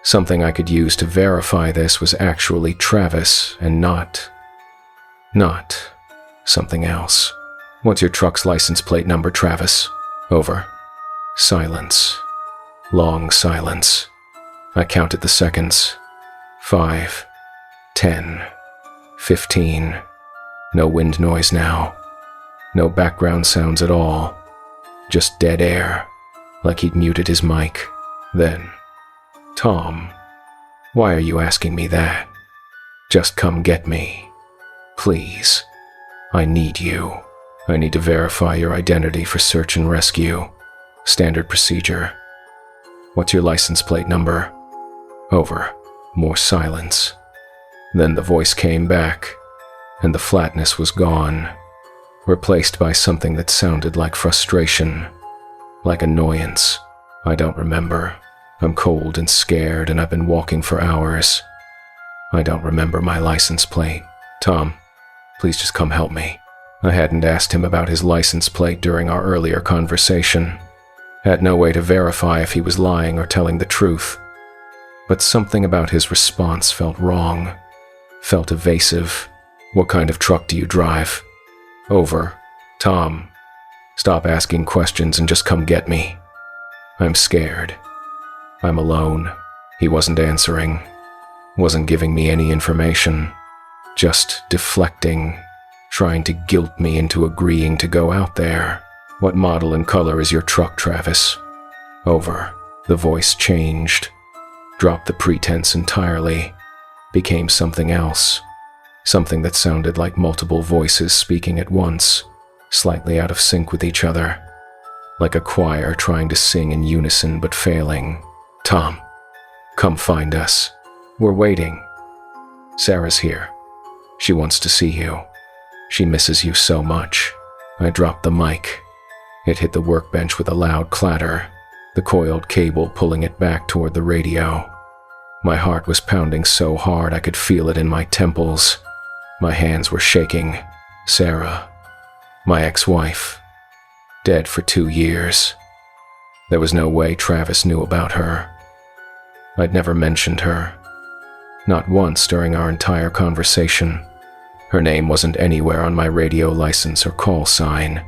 Something I could use to verify this was actually Travis and not something else. What's your truck's license plate number, Travis? Over. Silence. Long silence. I counted the seconds. 5, 10, 15. No wind noise now. No background sounds at all. Just dead air, like he'd muted his mic. Then, Tom, why are you asking me that? Just come get me. Please. I need you. I need to verify your identity for search and rescue. Standard procedure. What's your license plate number? Over. More silence. Then the voice came back, and the flatness was gone, replaced by something that sounded like frustration, like annoyance. I don't remember. I'm cold and scared, and I've been walking for hours. I don't remember my license plate. Tom, please just come help me. I hadn't asked him about his license plate during our earlier conversation. Had no way to verify if he was lying or telling the truth. But something about his response felt wrong, felt evasive. What kind of truck do you drive? Over. Tom, stop asking questions and just come get me. I'm scared. I'm alone. He wasn't answering, wasn't giving me any information, just deflecting, trying to guilt me into agreeing to go out there. What model and color is your truck, Travis? Over. The voice changed, dropped the pretense entirely, became something else, something that sounded like multiple voices speaking at once, slightly out of sync with each other, like a choir trying to sing in unison but failing. Tom, come find us. We're waiting. Sarah's here. She wants to see you. She misses you so much. I dropped the mic. It hit the workbench with a loud clatter, the coiled cable pulling it back toward the radio. My heart was pounding so hard I could feel it in my temples. My hands were shaking. Sarah, my ex-wife, dead for 2 years. There was no way Travis knew about her. I'd never mentioned her. Not once during our entire conversation. Her name wasn't anywhere on my radio license or call sign.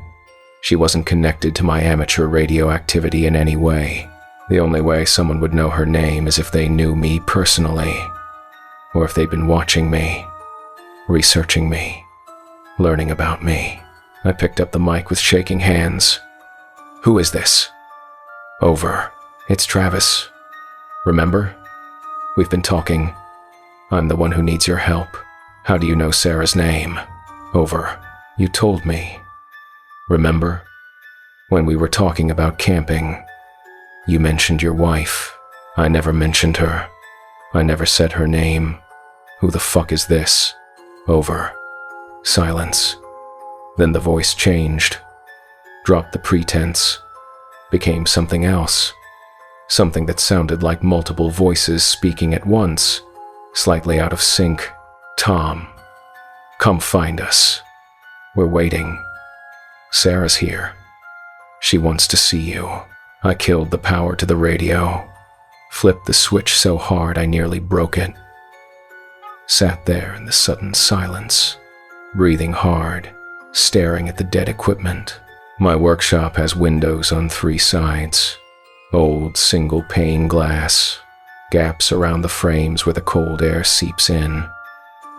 She wasn't connected to my amateur radio activity in any way. The only way someone would know her name is if they knew me personally, or if they'd been watching me, researching me, learning about me. I picked up the mic with shaking hands. Who is this? Over. It's Travis. Remember? We've been talking. I'm the one who needs your help. How do you know Sarah's name? Over. You told me. Remember? When we were talking about camping, you mentioned your wife. I never mentioned her. I never said her name. Who the fuck is this? Over. Silence. Then the voice changed, dropped the pretense, became something else. Something that sounded like multiple voices speaking at once, slightly out of sync. Tom, come find us. We're waiting. Sarah's here. She wants to see you. I killed the power to the radio, flipped the switch so hard I nearly broke it. Sat there in the sudden silence, breathing hard, staring at the dead equipment. My workshop has windows on 3 sides. Old single-pane glass, gaps around the frames where the cold air seeps in.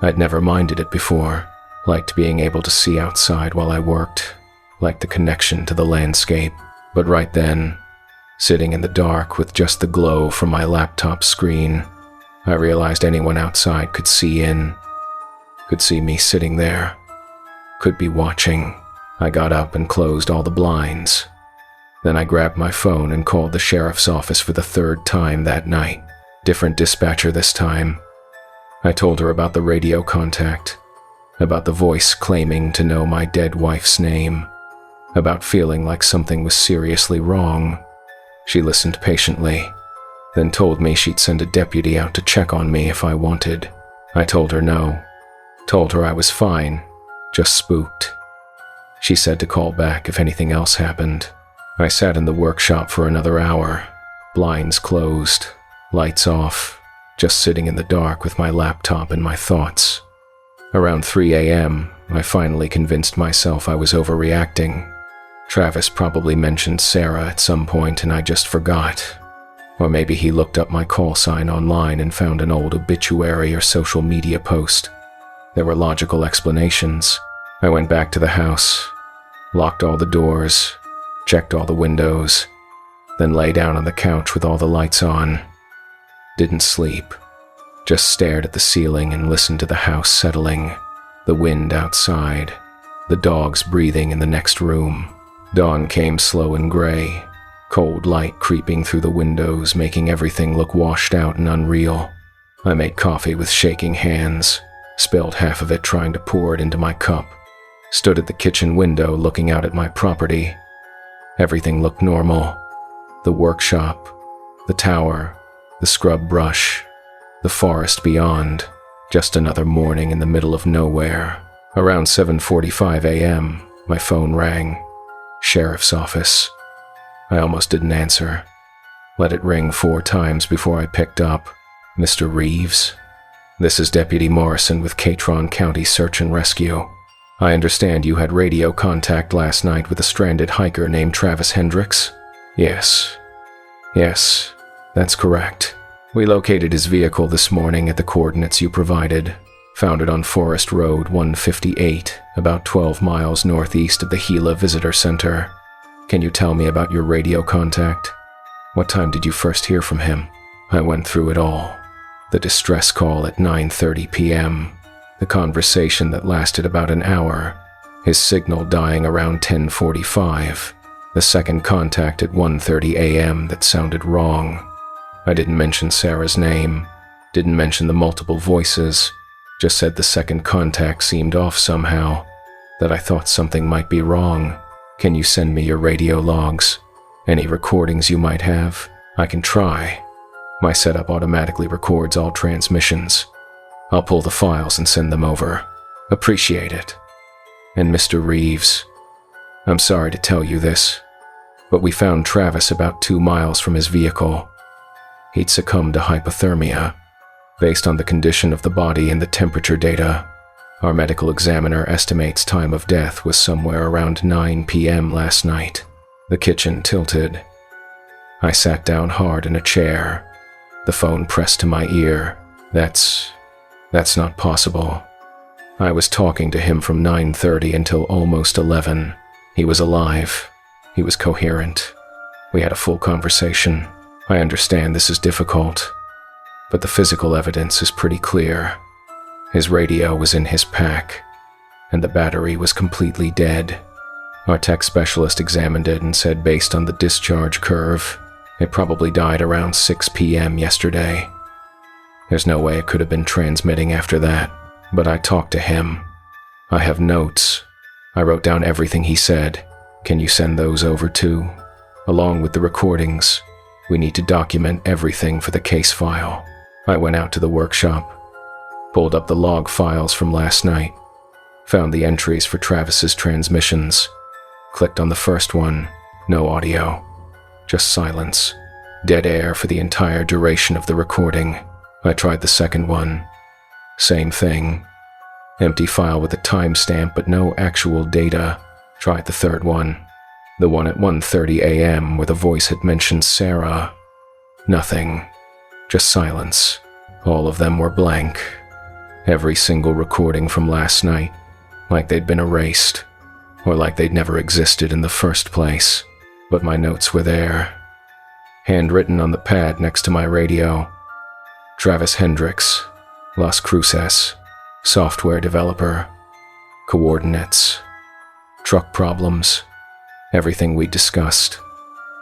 I'd never minded it before, liked being able to see outside while I worked, liked the connection to the landscape. But right then, sitting in the dark with just the glow from my laptop screen, I realized anyone outside could see in, could see me sitting there, could be watching. I got up and closed all the blinds. Then I grabbed my phone and called the sheriff's office for the 3rd time that night. Different dispatcher this time. I told her about the radio contact, about the voice claiming to know my dead wife's name, about feeling like something was seriously wrong. She listened patiently, then told me she'd send a deputy out to check on me if I wanted. I told her no. Told her I was fine, just spooked. She said to call back if anything else happened. I sat in the workshop for another hour, blinds closed, lights off, just sitting in the dark with my laptop and my thoughts. Around 3 a.m., I finally convinced myself I was overreacting. Travis probably mentioned Sarah at some point and I just forgot. Or maybe he looked up my call sign online and found an old obituary or social media post. There were logical explanations. I went back to the house, locked all the doors, checked all the windows, then lay down on the couch with all the lights on. Didn't sleep, just stared at the ceiling and listened to the house settling, the wind outside, the dogs breathing in the next room. Dawn came slow and gray, cold light creeping through the windows, making everything look washed out and unreal. I made coffee with shaking hands, spilled half of it trying to pour it into my cup, stood at the kitchen window looking out at my property. Everything looked normal. The workshop, the tower, the scrub brush, the forest beyond. Just another morning in the middle of nowhere. Around 7:45 a.m., my phone rang. Sheriff's office. I almost didn't answer. Let it ring 4 times before I picked up. Mr. Reeves? This is Deputy Morrison with Catron County Search and Rescue. I understand you had radio contact last night with a stranded hiker named Travis Hendricks? Yes, that's correct. We located his vehicle this morning at the coordinates you provided. Found it on Forest Road 158, about 12 miles northeast of the Gila Visitor Center. Can you tell me about your radio contact? What time did you first hear from him? I went through it all. The distress call at 9:30 p.m., the conversation that lasted about an hour, his signal dying around 10:45, the second contact at 1:30 a.m. that sounded wrong. I didn't mention Sarah's name, didn't mention the multiple voices, just said the second contact seemed off somehow, that I thought something might be wrong. Can you send me your radio logs? Any recordings you might have? I can try. My setup automatically records all transmissions. I'll pull the files and send them over. Appreciate it. And Mr. Reeves, I'm sorry to tell you this, but we found Travis about 2 miles from his vehicle. He'd succumbed to hypothermia. Based on the condition of the body and the temperature data, our medical examiner estimates time of death was somewhere around 9 p.m. last night. The kitchen tilted. I sat down hard in a chair, the phone pressed to my ear. That's not possible. I was talking to him from 9:30 until almost 11. He was alive. He was coherent. We had a full conversation. I understand this is difficult, but the physical evidence is pretty clear. His radio was in his pack, and the battery was completely dead. Our tech specialist examined it and said based on the discharge curve, it probably died around 6 p.m. yesterday. There's no way it could have been transmitting after that, but I talked to him. I have notes. I wrote down everything he said. Can you send those over too? Along with the recordings. We need to document everything for the case file. I went out to the workshop, pulled up the log files from last night, found the entries for Travis's transmissions, clicked on the first one, no audio, just silence, dead air for the entire duration of the recording. I tried the second one, same thing, empty file with a timestamp but no actual data. Tried the third one, the one at 1:30 a.m. where the voice had mentioned Sarah. Nothing, just silence. All of them were blank. Every single recording from last night, like they'd been erased, or like they'd never existed in the first place. But my notes were there, handwritten on the pad next to my radio. Travis Hendricks, Las Cruces, software developer, coordinates, truck problems, everything we discussed,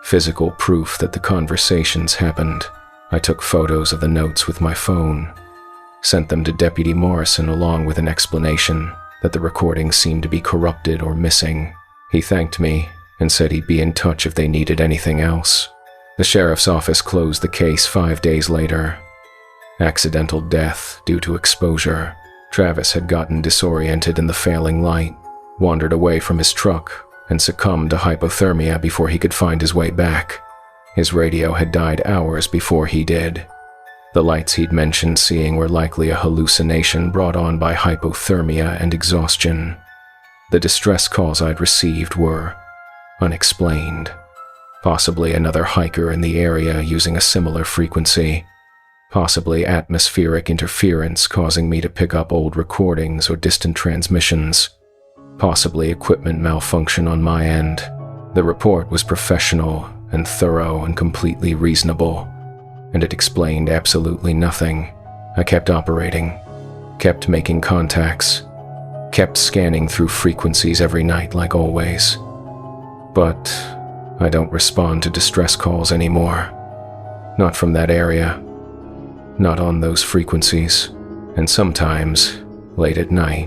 physical proof that the conversations happened. I took photos of the notes with my phone, sent them to Deputy Morrison along with an explanation that the recordings seemed to be corrupted or missing. He thanked me and said he'd be in touch if they needed anything else. The sheriff's office closed the case 5 days later. Accidental death due to exposure. Travis had gotten disoriented in the failing light, wandered away from his truck, and succumbed to hypothermia before he could find his way back. His radio had died hours before he did. The lights he'd mentioned seeing were likely a hallucination brought on by hypothermia and exhaustion. The distress calls I'd received were unexplained. Possibly another hiker in the area using a similar frequency. Possibly atmospheric interference causing me to pick up old recordings or distant transmissions. Possibly equipment malfunction on my end. The report was professional and thorough and completely reasonable, and it explained absolutely nothing. I kept operating, kept making contacts, kept scanning through frequencies every night like always. But I don't respond to distress calls anymore. Not from that area. Not on those frequencies. And sometimes, late at night,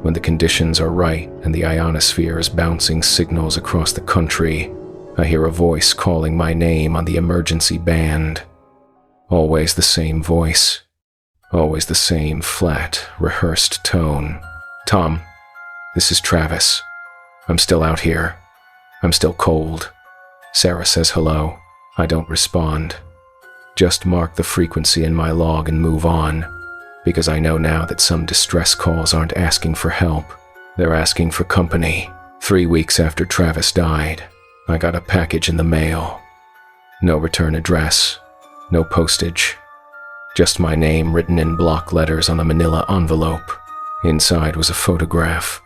when the conditions are right and the ionosphere is bouncing signals across the country, I hear a voice calling my name on the emergency band. Always the same voice. Always the same flat, rehearsed tone. "Tom, this is Travis. I'm still out here. I'm still cold." Sarah says hello. I don't respond. Just mark the frequency in my log and move on, because I know now that some distress calls aren't asking for help. They're asking for company. 3 weeks after Travis died, I got a package in the mail. No return address, no postage. Just my name written in block letters on a manila envelope. Inside was a photograph.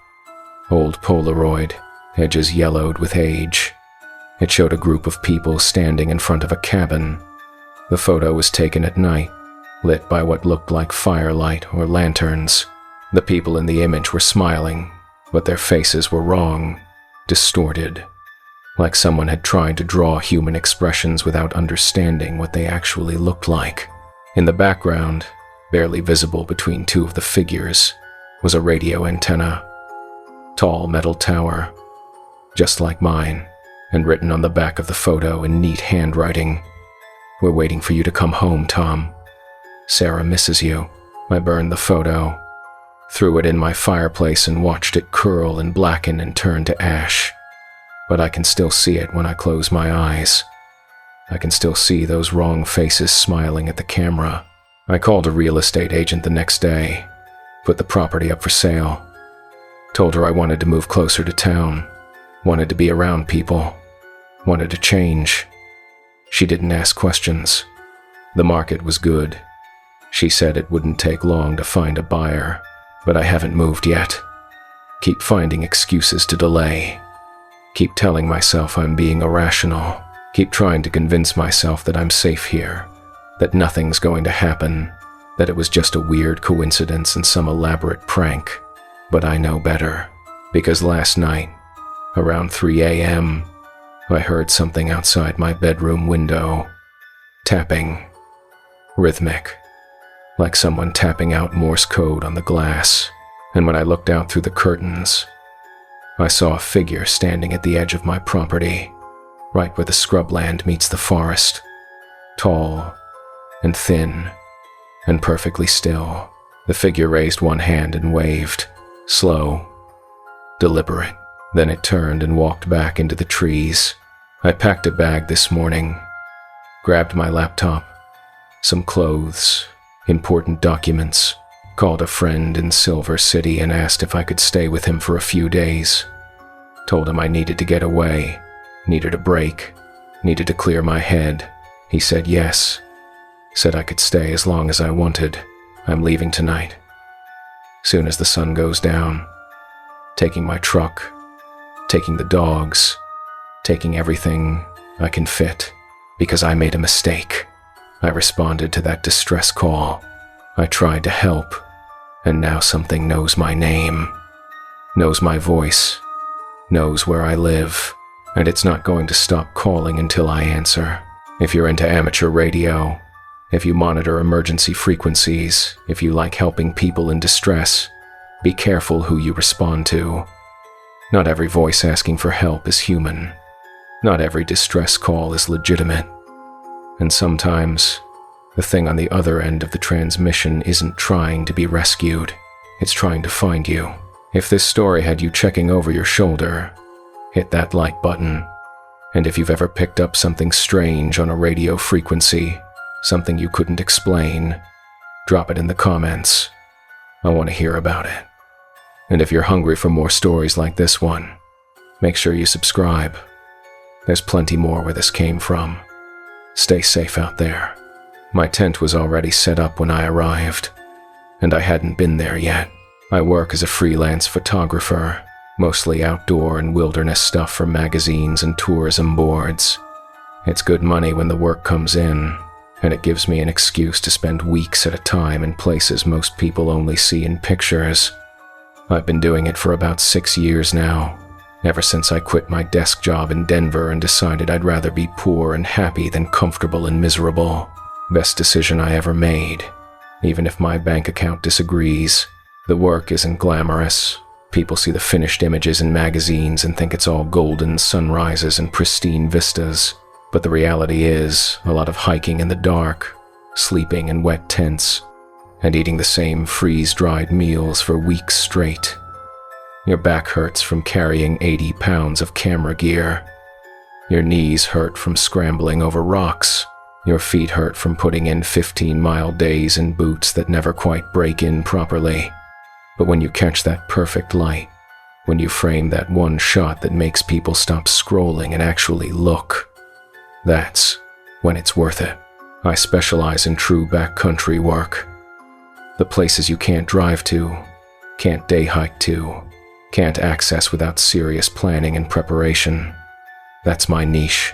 Old Polaroid, edges yellowed with age. It showed a group of people standing in front of a cabin. The photo was taken at night, lit by what looked like firelight or lanterns. The people in the image were smiling, but their faces were wrong, distorted, like someone had tried to draw human expressions without understanding what they actually looked like. In the background, barely visible between two of the figures, was a radio antenna. Tall metal tower, just like mine, and written on the back of the photo in neat handwriting, "We're waiting for you to come home, Tom. Sarah misses you." I burned the photo, threw it in my fireplace and watched it curl and blacken and turn to ash. But I can still see it when I close my eyes. I can still see those wrong faces smiling at the camera. I called a real estate agent the next day, put the property up for sale. Told her I wanted to move closer to town, wanted to be around people, wanted to change. She didn't ask questions. The market was good. She said it wouldn't take long to find a buyer, but I haven't moved yet. Keep finding excuses to delay. Keep telling myself I'm being irrational. Keep trying to convince myself that I'm safe here, that nothing's going to happen, that it was just a weird coincidence and some elaborate prank. But I know better, because last night, around 3 a.m., I heard something outside my bedroom window. Tapping. Rhythmic. Like someone tapping out Morse code on the glass. And when I looked out through the curtains, I saw a figure standing at the edge of my property, right where the scrubland meets the forest. Tall and thin and perfectly still. The figure raised one hand and waved. Slow. Deliberate. Then it turned and walked back into the trees. I packed a bag this morning, grabbed my laptop, some clothes, important documents, called a friend in Silver City and asked if I could stay with him for a few days. Told him I needed to get away, needed a break, needed to clear my head. He said yes, said I could stay as long as I wanted. I'm leaving tonight. Soon as the sun goes down, taking my truck, taking the dogs, taking everything I can fit, because I made a mistake. I responded to that distress call. I tried to help, and now something knows my name, knows my voice, knows where I live, and it's not going to stop calling until I answer. If you're into amateur radio, if you monitor emergency frequencies, if you like helping people in distress, be careful who you respond to. Not every voice asking for help is human. Not every distress call is legitimate. And sometimes, the thing on the other end of the transmission isn't trying to be rescued. It's trying to find you. If this story had you checking over your shoulder, hit that like button. And if you've ever picked up something strange on a radio frequency, something you couldn't explain, drop it in the comments. I want to hear about it. And if you're hungry for more stories like this one, make sure you subscribe. There's plenty more where this came from. Stay safe out there. My tent was already set up when I arrived, and I hadn't been there yet. I work as a freelance photographer, mostly outdoor and wilderness stuff for magazines and tourism boards. It's good money when the work comes in, and it gives me an excuse to spend weeks at a time in places most people only see in pictures. I've been doing it for about 6 years now, ever since I quit my desk job in Denver and decided I'd rather be poor and happy than comfortable and miserable. Best decision I ever made, even if my bank account disagrees. The work isn't glamorous. People see the finished images in magazines and think it's all golden sunrises and pristine vistas. But the reality is a lot of hiking in the dark, sleeping in wet tents, and eating the same freeze-dried meals for weeks straight. Your back hurts from carrying 80 pounds of camera gear. Your knees hurt from scrambling over rocks. Your feet hurt from putting in 15-mile days in boots that never quite break in properly. But when you catch that perfect light, when you frame that one shot that makes people stop scrolling and actually look, that's when it's worth it. I specialize in true backcountry work. The places you can't drive to, can't day hike to, can't access without serious planning and preparation. That's my niche.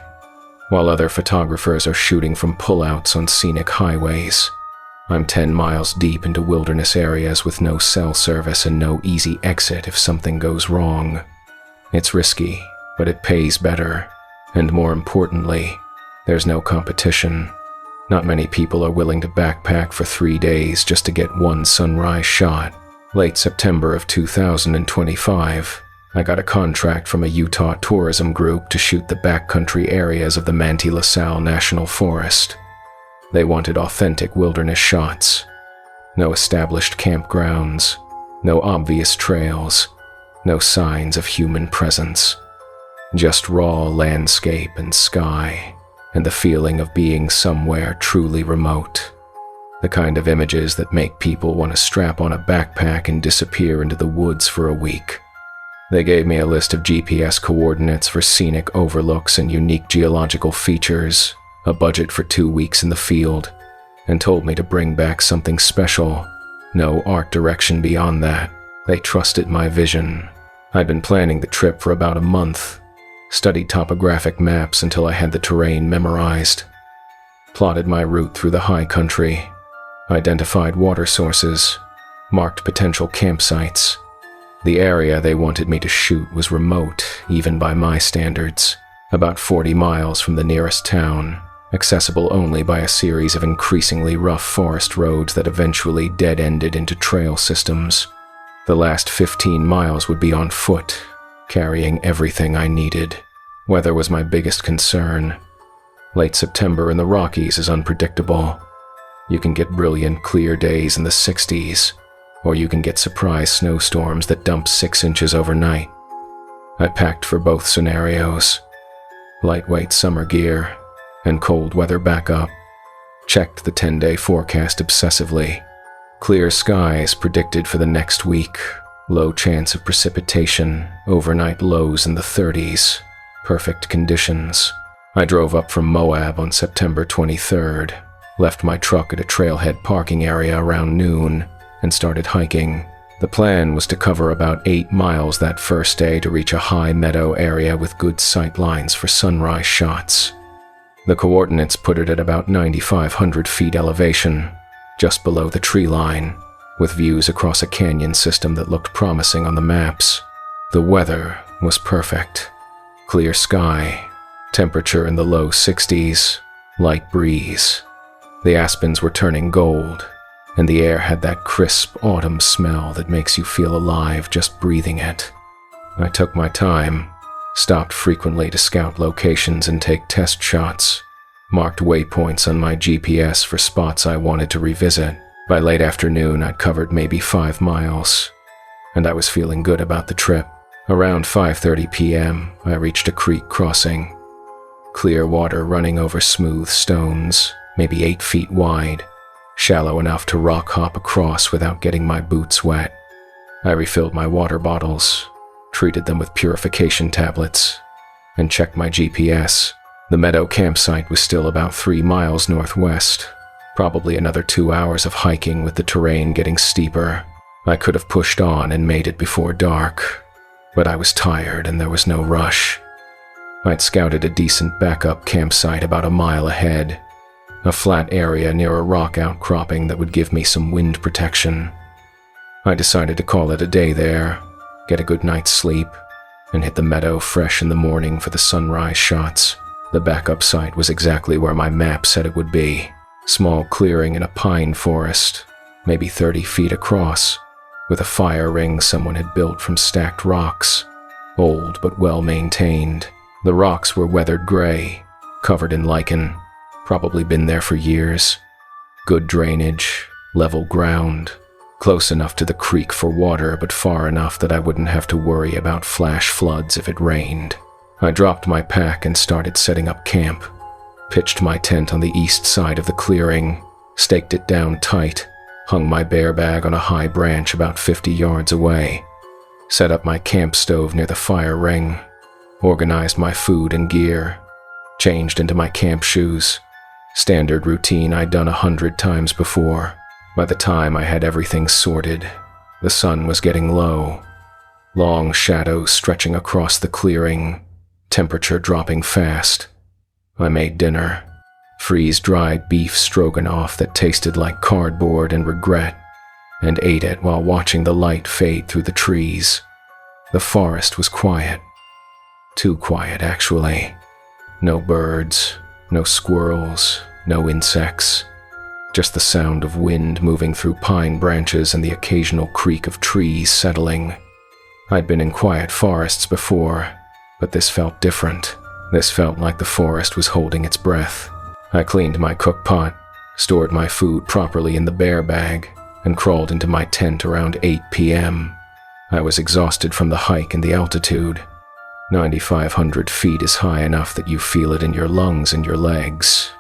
While other photographers are shooting from pullouts on scenic highways, I'm 10 miles deep into wilderness areas with no cell service and no easy exit if something goes wrong. It's risky, but it pays better. And more importantly, there's no competition. Not many people are willing to backpack for 3 days just to get one sunrise shot. Late September of 2025, I got a contract from a Utah tourism group to shoot the backcountry areas of the Manti-La Sal National Forest. They wanted authentic wilderness shots. No established campgrounds, no obvious trails, no signs of human presence. Just raw landscape and sky, and the feeling of being somewhere truly remote. The kind of images that make people want to strap on a backpack and disappear into the woods for a week. They gave me a list of GPS coordinates for scenic overlooks and unique geological features, a budget for 2 weeks in the field, and told me to bring back something special. No art direction beyond that. They trusted my vision. I'd been planning the trip for about a month, studied topographic maps until I had the terrain memorized, plotted my route through the high country, identified water sources, marked potential campsites. The area they wanted me to shoot was remote, even by my standards, about 40 miles from the nearest town, accessible only by a series of increasingly rough forest roads that eventually dead-ended into trail systems. The last 15 miles would be on foot, carrying everything I needed. Weather was my biggest concern. Late September in the Rockies is unpredictable. You can get brilliant clear days in the 60s, or you can get surprise snowstorms that dump 6 inches overnight. I packed for both scenarios. Lightweight summer gear and cold weather backup. Checked the 10-day forecast obsessively. Clear skies predicted for the next week. Low chance of precipitation, overnight lows in the 30s. Perfect conditions. I drove up from Moab on September 23rd, left my truck at a trailhead parking area around noon, and started hiking. The plan was to cover about 8 miles that first day to reach a high meadow area with good sight lines for sunrise shots. The coordinates put it at about 9,500 feet elevation, just below the tree line, with views across a canyon system that looked promising on the maps. The weather was perfect. Clear sky, temperature in the low 60s, light breeze. The aspens were turning gold, and the air had that crisp autumn smell that makes you feel alive just breathing it. I took my time, stopped frequently to scout locations and take test shots. marked waypoints on my GPS for spots I wanted to revisit. By late afternoon, I'd covered maybe 5 miles, and I was feeling good about the trip. Around 5:30 p.m., I reached a creek crossing. Clear water running over smooth stones, maybe 8 feet wide, shallow enough to rock hop across without getting my boots wet. I refilled my water bottles, treated them with purification tablets, and checked my GPS. The meadow campsite was still about 3 miles northwest, probably another 2 hours of hiking with the terrain getting steeper. I could have pushed on and made it before dark, but I was tired and there was no rush. I'd scouted a decent backup campsite about a mile ahead, a flat area near a rock outcropping that would give me some wind protection. I decided to call it a day there, get a good night's sleep, and hit the meadow fresh in the morning for the sunrise shots. The backup site was exactly where my map said it would be. Small clearing in a pine forest, maybe 30 feet across, with a fire ring someone had built from stacked rocks, old but well maintained. The rocks were weathered gray, covered in lichen, probably been there for years. Good drainage, level ground, close enough to the creek for water but far enough that I wouldn't have to worry about flash floods if it rained. I dropped my pack and started setting up camp. Pitched my tent on the east side of the clearing, staked it down tight, hung my bear bag on a high branch about 50 yards away, set up my camp stove near the fire ring, organized my food and gear, changed into my camp shoes. Standard routine I'd done 100 times before. By the time I had everything sorted, the sun was getting low. Long shadows stretching across the clearing, temperature dropping fast. I made dinner, freeze-dried beef stroganoff that tasted like cardboard and regret, and ate it while watching the light fade through the trees. The forest was quiet. Too quiet, actually. No birds, no squirrels, no insects. Just the sound of wind moving through pine branches and the occasional creak of trees settling. I'd been in quiet forests before, but this felt different. This felt like the forest was holding its breath. I cleaned my cook pot, stored my food properly in the bear bag, and crawled into my tent around 8 p.m. I was exhausted from the hike and the altitude. 9,500 feet is high enough that you feel it in your lungs and your legs.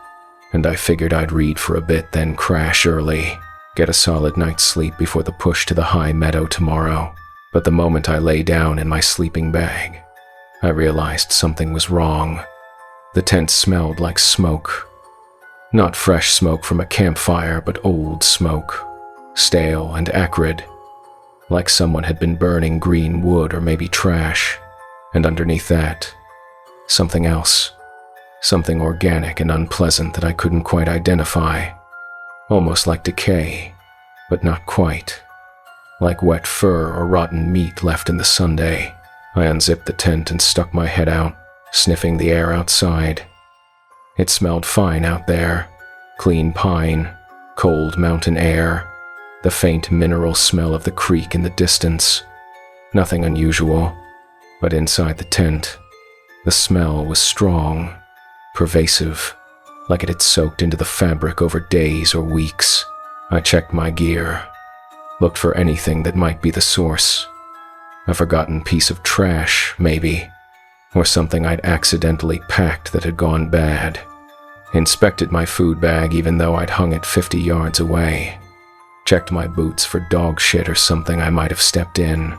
And I figured I'd read for a bit, then crash early, get a solid night's sleep before the push to the high meadow tomorrow. But the moment I lay down in my sleeping bag, I realized something was wrong. The tent smelled like smoke. Not fresh smoke from a campfire, but old smoke, stale and acrid, like someone had been burning green wood or maybe trash. And underneath that, something else. Something organic and unpleasant that I couldn't quite identify. Almost like decay, but not quite. Like wet fur or rotten meat left in the Sunday. I unzipped the tent and stuck my head out, sniffing the air outside. It smelled fine out there. Clean pine, cold mountain air, the faint mineral smell of the creek in the distance. Nothing unusual, but inside the tent, the smell was strong, pervasive, like it had soaked into the fabric over days or weeks. I checked my gear, looked for anything that might be the source. A forgotten piece of trash, maybe, or something I'd accidentally packed that had gone bad. Inspected my food bag even though I'd hung it 50 yards away. Checked my boots for dog shit or something I might have stepped in.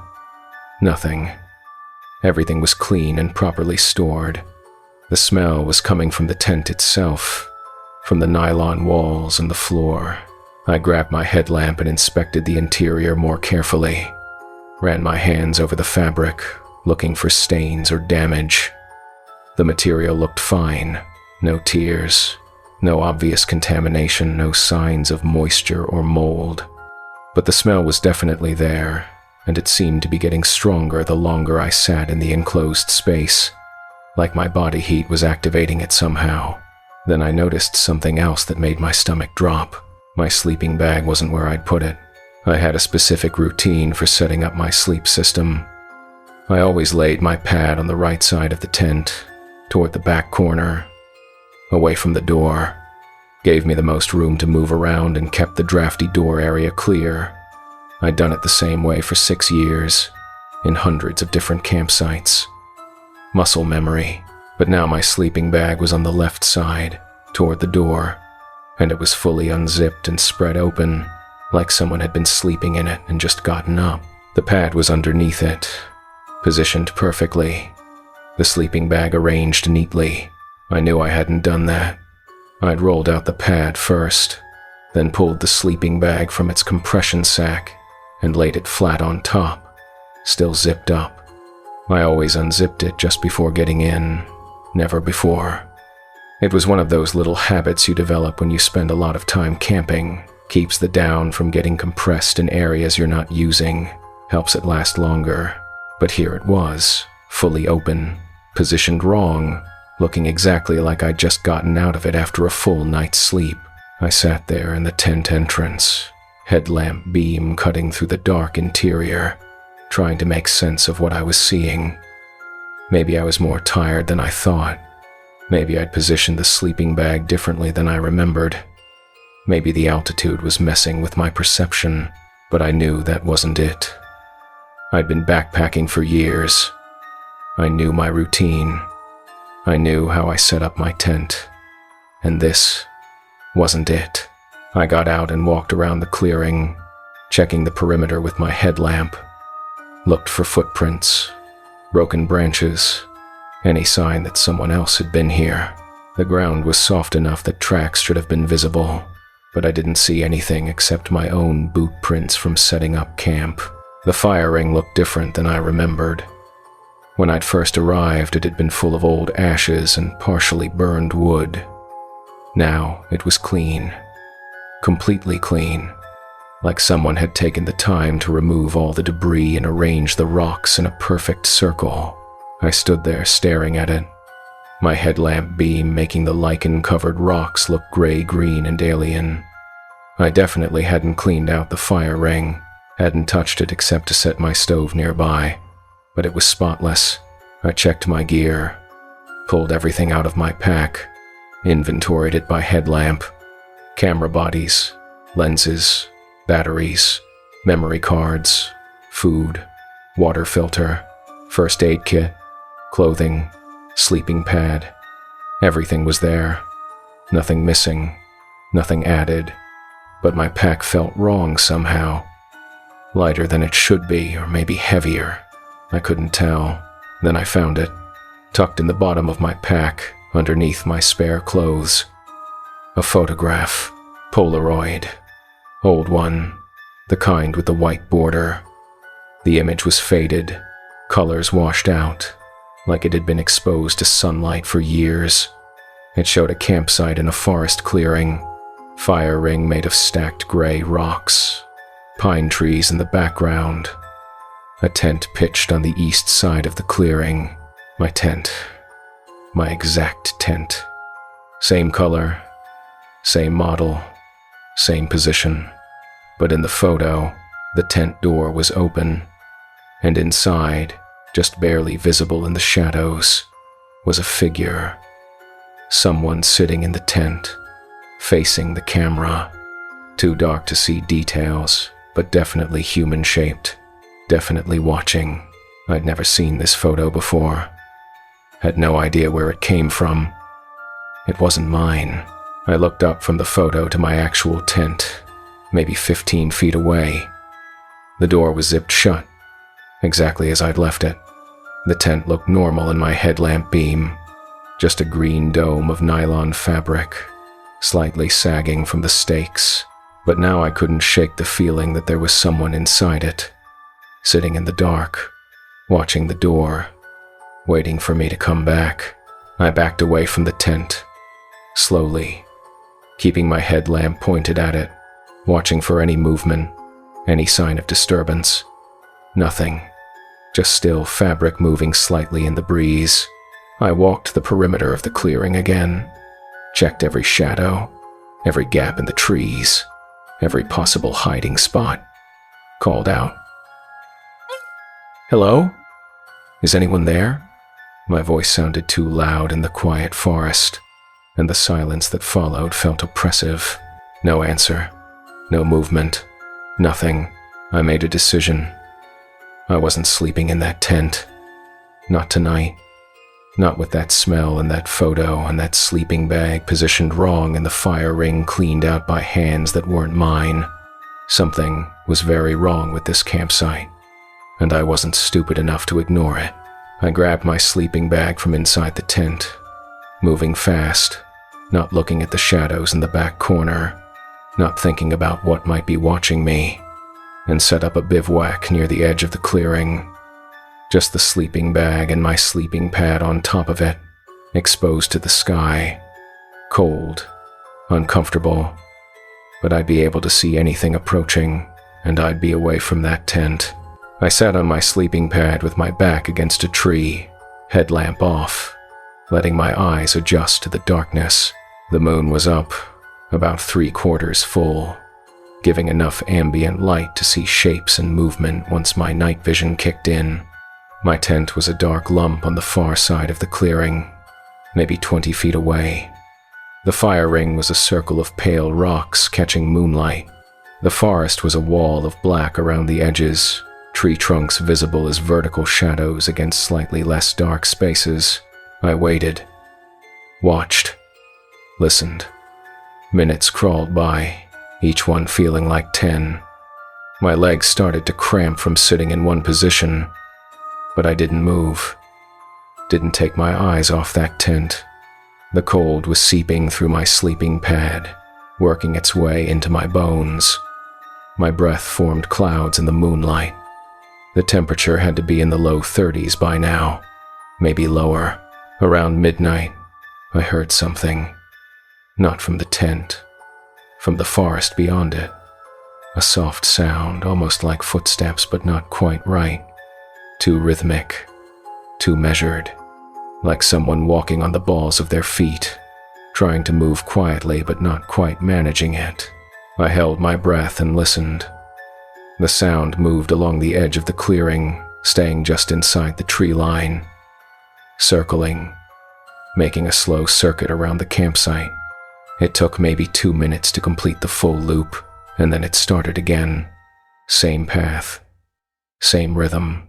Nothing. Everything was clean and properly stored. The smell was coming from the tent itself, from the nylon walls and the floor. I grabbed my headlamp and inspected the interior more carefully. Ran my hands over the fabric, looking for stains or damage. The material looked fine. No tears, no obvious contamination, no signs of moisture or mold. But the smell was definitely there, and it seemed to be getting stronger the longer I sat in the enclosed space, like my body heat was activating it somehow. Then I noticed something else that made my stomach drop. My sleeping bag wasn't where I'd put it. I had a specific routine for setting up my sleep system. I always laid my pad on the right side of the tent, toward the back corner. away from the door, gave me the most room to move around and kept the drafty door area clear. I'd done it the same way for 6 years, in hundreds of different campsites. Muscle memory, but now my sleeping bag was on the left side, toward the door, and it was fully unzipped and spread open, like someone had been sleeping in it and just gotten up. The pad was underneath it, positioned perfectly, the sleeping bag arranged neatly. I knew I hadn't done that. I'd rolled out the pad first, then pulled the sleeping bag from its compression sack and laid it flat on top, still zipped up. I always unzipped it just before getting in, never before. It was one of those little habits you develop when you spend a lot of time camping. Keeps the down from getting compressed in areas you're not using, helps it last longer. But here it was, fully open, positioned wrong, looking exactly like I'd just gotten out of it after a full night's sleep. I sat there in the tent entrance, headlamp beam cutting through the dark interior, trying to make sense of what I was seeing. Maybe I was more tired than I thought. Maybe I'd positioned the sleeping bag differently than I remembered. Maybe the altitude was messing with my perception, but I knew that wasn't it. I'd been backpacking for years. I knew my routine. I knew how I set up my tent. And this wasn't it. I got out and walked around the clearing, checking the perimeter with my headlamp. Looked for footprints, broken branches, any sign that someone else had been here. The ground was soft enough that tracks should have been visible, but I didn't see anything except my own boot prints from setting up camp. The fire ring looked different than I remembered. When I'd first arrived, it had been full of old ashes and partially burned wood. Now it was clean, completely clean, like someone had taken the time to remove all the debris and arrange the rocks in a perfect circle. I stood there staring at it, my headlamp beam making the lichen-covered rocks look gray-green and alien. I definitely hadn't cleaned out the fire ring, hadn't touched it except to set my stove nearby, but it was spotless. I checked my gear, pulled everything out of my pack, inventoried it by headlamp, camera bodies, lenses, batteries, memory cards, food, water filter, first aid kit, clothing, sleeping pad. Everything was there. Nothing missing, nothing added, but my pack felt wrong somehow. Lighter than it should be, or maybe heavier. I couldn't tell. Then I found it, tucked in the bottom of my pack, underneath my spare clothes. A photograph, Polaroid. Old one, the kind with the white border. The image was faded, colors washed out, like it had been exposed to sunlight for years. It showed a campsite in a forest clearing, fire ring made of stacked gray rocks, pine trees in the background, a tent pitched on the east side of the clearing. My tent, my exact tent. Same color, same model, same position. But in the photo, the tent door was open, and inside, just barely visible in the shadows, was a figure. Someone sitting in the tent, facing the camera. Too dark to see details, but definitely human-shaped, definitely watching. I'd never seen this photo before. Had no idea where it came from. It wasn't mine. I looked up from the photo to my actual tent, maybe 15 feet away. The door was zipped shut, exactly as I'd left it. The tent looked normal in my headlamp beam, just a green dome of nylon fabric, slightly sagging from the stakes. But now I couldn't shake the feeling that there was someone inside it, sitting in the dark, watching the door, waiting for me to come back. I backed away from the tent, slowly, keeping my headlamp pointed at it, watching for any movement, any sign of disturbance. Nothing, just still fabric moving slightly in the breeze. I walked the perimeter of the clearing again, checked every shadow, every gap in the trees, every possible hiding spot. Called out. "Hello? Is anyone there?" My voice sounded too loud in the quiet forest. and the silence that followed felt oppressive. No answer, no movement, nothing. I made a decision. I wasn't sleeping in that tent. Not tonight. Not with that smell and that photo and that sleeping bag positioned wrong and the fire ring cleaned out by hands that weren't mine. Something was very wrong with this campsite, and I wasn't stupid enough to ignore it. I grabbed my sleeping bag from inside the tent, moving fast, not looking at the shadows in the back corner, not thinking about what might be watching me, and set up a bivouac near the edge of the clearing. Just the sleeping bag and my sleeping pad on top of it, exposed to the sky. Cold, uncomfortable, but I'd be able to see anything approaching, and I'd be away from that tent. I sat on my sleeping pad with my back against a tree, headlamp off, letting my eyes adjust to the darkness. The moon was up, about 3/4 full, giving enough ambient light to see shapes and movement once my night vision kicked in. My tent was a dark lump on the far side of the clearing, maybe 20 feet away. The fire ring was a circle of pale rocks catching moonlight. The forest was a wall of black around the edges, tree trunks visible as vertical shadows against slightly less dark spaces. I waited, watched, listened. Minutes crawled by, each one feeling like 10. My legs started to cramp from sitting in one position, but I didn't move, didn't take my eyes off that tent. The cold was seeping through my sleeping pad, working its way into my bones. My breath formed clouds in the moonlight. The temperature had to be in the low 30s by now, maybe lower. Around midnight, I heard something. Not from the tent, from the forest beyond it. A soft sound, almost like footsteps, but not quite right. Too rhythmic, too measured, like someone walking on the balls of their feet, trying to move quietly but not quite managing it. I held my breath and listened. The sound moved along the edge of the clearing, staying just inside the tree line, circling, making a slow circuit around the campsite. It took maybe 2 minutes to complete the full loop, and then it started again. Same path, same rhythm.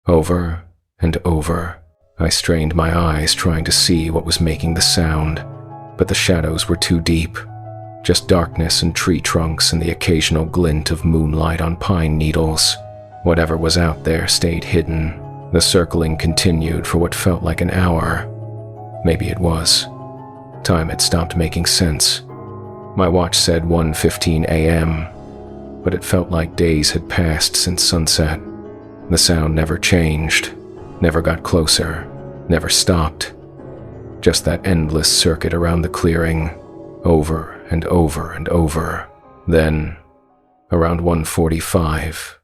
Over and over, I strained my eyes trying to see what was making the sound, but the shadows were too deep. Just darkness and tree trunks and the occasional glint of moonlight on pine needles. Whatever was out there stayed hidden. The circling continued for what felt like an hour. Maybe it was. Time had stopped making sense. My watch said 1:15 a.m., but it felt like days had passed since sunset. The sound never changed, never got closer, never stopped. Just that endless circuit around the clearing, over and over and over. Then, around 1:45,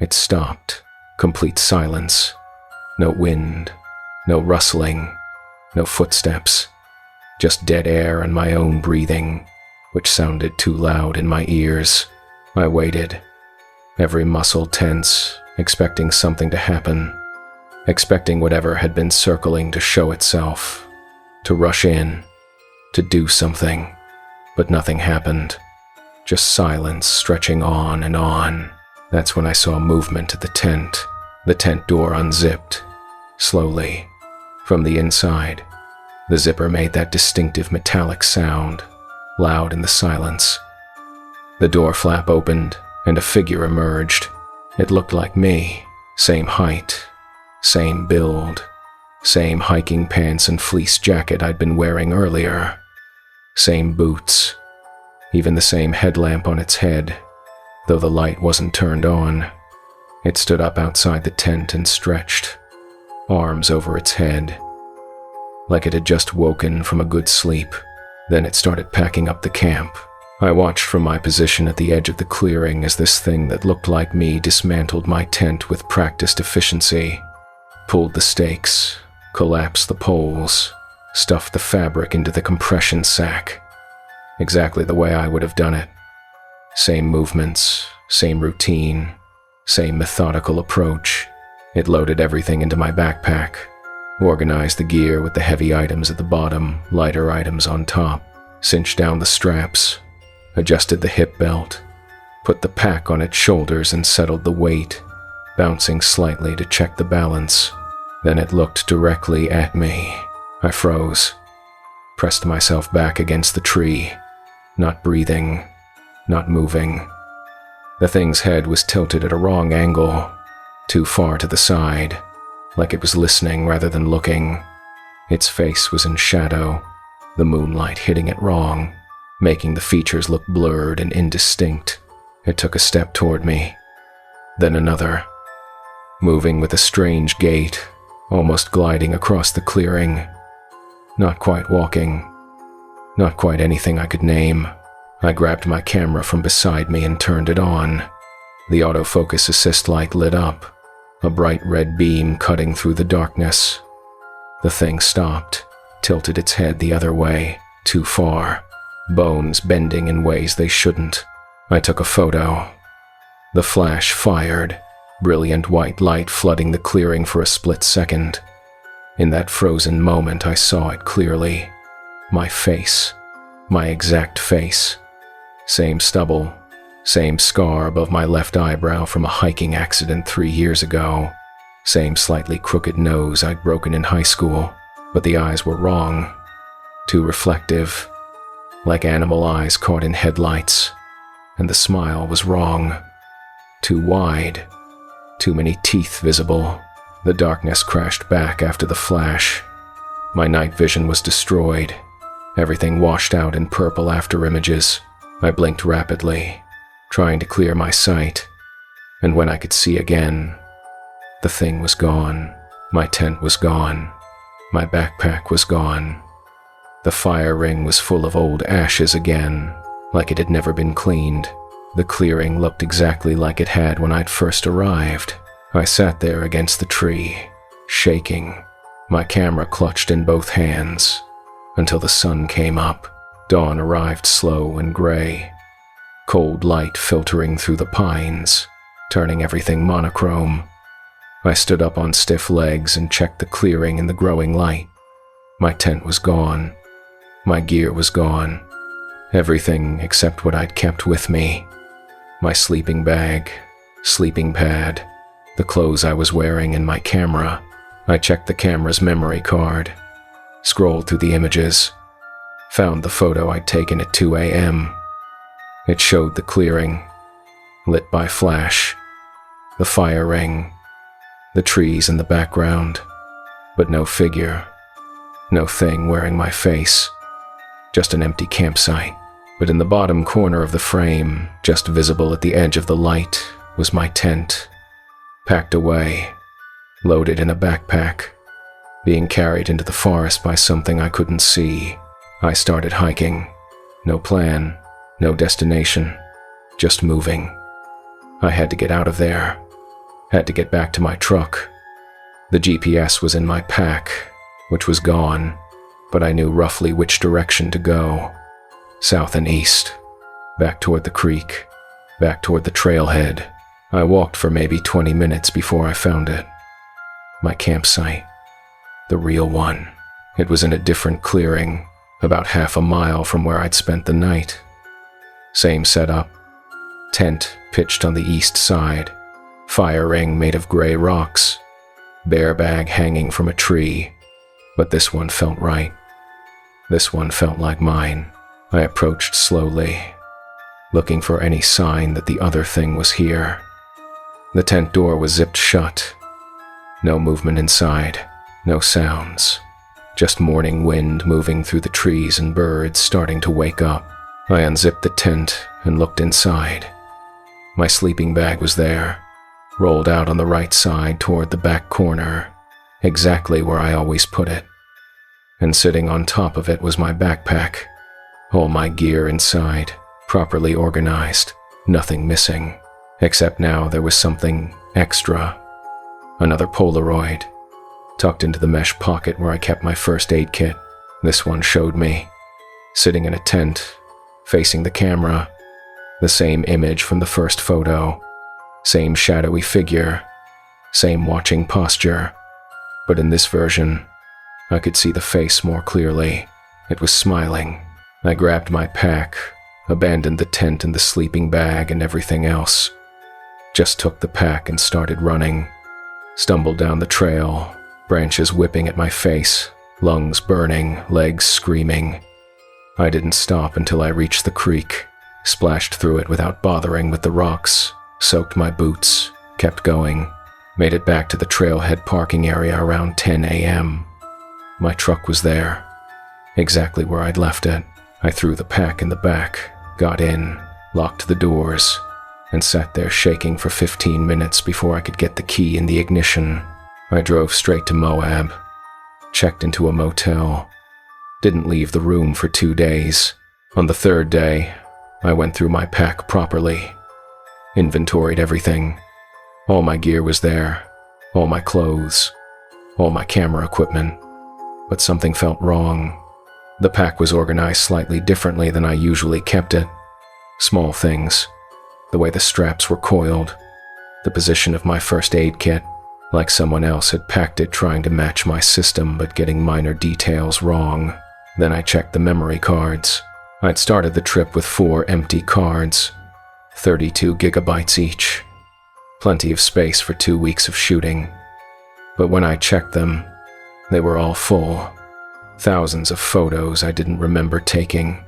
it stopped. Complete silence. No wind, no rustling, no footsteps. Just dead air and my own breathing, which sounded too loud in my ears. I waited, every muscle tense, expecting something to happen, expecting whatever had been circling to show itself, to rush in, to do something. But nothing happened. Just silence stretching on and on. That's when I saw movement at the tent. The tent door unzipped, slowly, from the inside. The zipper made that distinctive metallic sound, loud in the silence. The door flap opened, and a figure emerged. It looked like me, same height, same build, same hiking pants and fleece jacket I'd been wearing earlier. Same boots, even the same headlamp on its head, though the light wasn't turned on. It stood up outside the tent and stretched, arms over its head, like it had just woken from a good sleep. Then it started packing up the camp. I watched from my position at the edge of the clearing as this thing that looked like me dismantled my tent with practiced efficiency, pulled the stakes, collapsed the poles, stuffed the fabric into the compression sack, exactly the way I would have done it. Same movements, same routine, same methodical approach. It loaded everything into my backpack, Organized the gear with the heavy items at the bottom, lighter items on top, cinched down the straps, adjusted the hip belt, put the pack on its shoulders and settled the weight, bouncing slightly to check the balance. Then it looked directly at me. I froze, pressed myself back against the tree, not breathing, not moving. The thing's head was tilted at a wrong angle, too far to the side, like it was listening rather than looking. Its face was in shadow, the moonlight hitting it wrong, making the features look blurred and indistinct. It took a step toward me, then another, moving with a strange gait, almost gliding across the clearing. Not quite walking, not quite anything I could name. I grabbed my camera from beside me and turned it on. The autofocus assist light lit up, a bright red beam cutting through the darkness. The thing stopped, tilted its head the other way, too far, bones bending in ways they shouldn't. I took a photo. The flash fired, brilliant white light flooding the clearing for a split second. In that frozen moment, I saw it clearly. My face, my exact face. Same stubble, same scar above my left eyebrow from a hiking accident 3 years ago. Same slightly crooked nose I'd broken in high school, but the eyes were wrong. Too reflective, like animal eyes caught in headlights. And the smile was wrong. Too wide, too many teeth visible. The darkness crashed back after the flash. My night vision was destroyed, everything washed out in purple after images. I blinked rapidly, trying to clear my sight, and when I could see again, the thing was gone. My tent was gone. My backpack was gone. The fire ring was full of old ashes again, like it had never been cleaned. The clearing looked exactly like it had when I'd first arrived. I sat there against the tree, shaking, my camera clutched in both hands, until the sun came up. Dawn arrived slow and gray, cold light filtering through the pines, turning everything monochrome. I stood up on stiff legs and checked the clearing in the growing light. My tent was gone. My gear was gone. Everything except what I'd kept with me. My sleeping bag, sleeping pad, the clothes I was wearing, and my camera. I checked the camera's memory card, scrolled through the images, found the photo I'd taken at 2 a.m. It showed the clearing, lit by flash, the fire ring, the trees in the background, but no figure, no thing wearing my face, just an empty campsite. But in the bottom corner of the frame, just visible at the edge of the light, was my tent, packed away, loaded in a backpack, being carried into the forest by something I couldn't see. I started hiking. No plan, no destination, just moving. I had to get out of there, had to get back to my truck. The GPS was in my pack, which was gone, but I knew roughly which direction to go. South and east, back toward the creek, back toward the trailhead. I walked for maybe 20 minutes before I found it. My campsite, the real one. It was in a different clearing, about half a mile from where I'd spent the night. Same setup, tent pitched on the east side, fire ring made of gray rocks, bear bag hanging from a tree, but this one felt right. This one felt like mine. I approached slowly, looking for any sign that the other thing was here. The tent door was zipped shut. No movement inside, no sounds, just morning wind moving through the trees and birds starting to wake up. I unzipped the tent and looked inside. My sleeping bag was there, rolled out on the right side toward the back corner, exactly where I always put it. And sitting on top of it was my backpack, all my gear inside, properly organized, nothing missing, except now there was something extra. Another Polaroid, tucked into the mesh pocket where I kept my first aid kit. This one showed me, sitting in a tent, facing the camera, the same image from the first photo, same shadowy figure, same watching posture. But in this version, I could see the face more clearly. It was smiling. I grabbed my pack, abandoned the tent and the sleeping bag and everything else. Just took the pack and started running. Stumbled down the trail, branches whipping at my face, lungs burning, legs screaming. I didn't stop until I reached the creek, splashed through it without bothering with the rocks, soaked my boots, kept going, made it back to the trailhead parking area around 10 a.m. My truck was there, exactly where I'd left it. I threw the pack in the back, got in, locked the doors, and sat there shaking for 15 minutes before I could get the key in the ignition. I drove straight to Moab, checked into a motel, didn't leave the room for 2 days. On the third day, I went through my pack properly, inventoried everything. All my gear was there, all my clothes, all my camera equipment, but something felt wrong. The pack was organized slightly differently than I usually kept it. Small things, the way the straps were coiled, the position of my first aid kit, like someone else had packed it trying to match my system but getting minor details wrong. Then I checked the memory cards. I'd started the trip with 4 empty cards, 32 gigabytes each. Plenty of space for 2 weeks of shooting. But when I checked them, they were all full. Thousands of photos I didn't remember taking.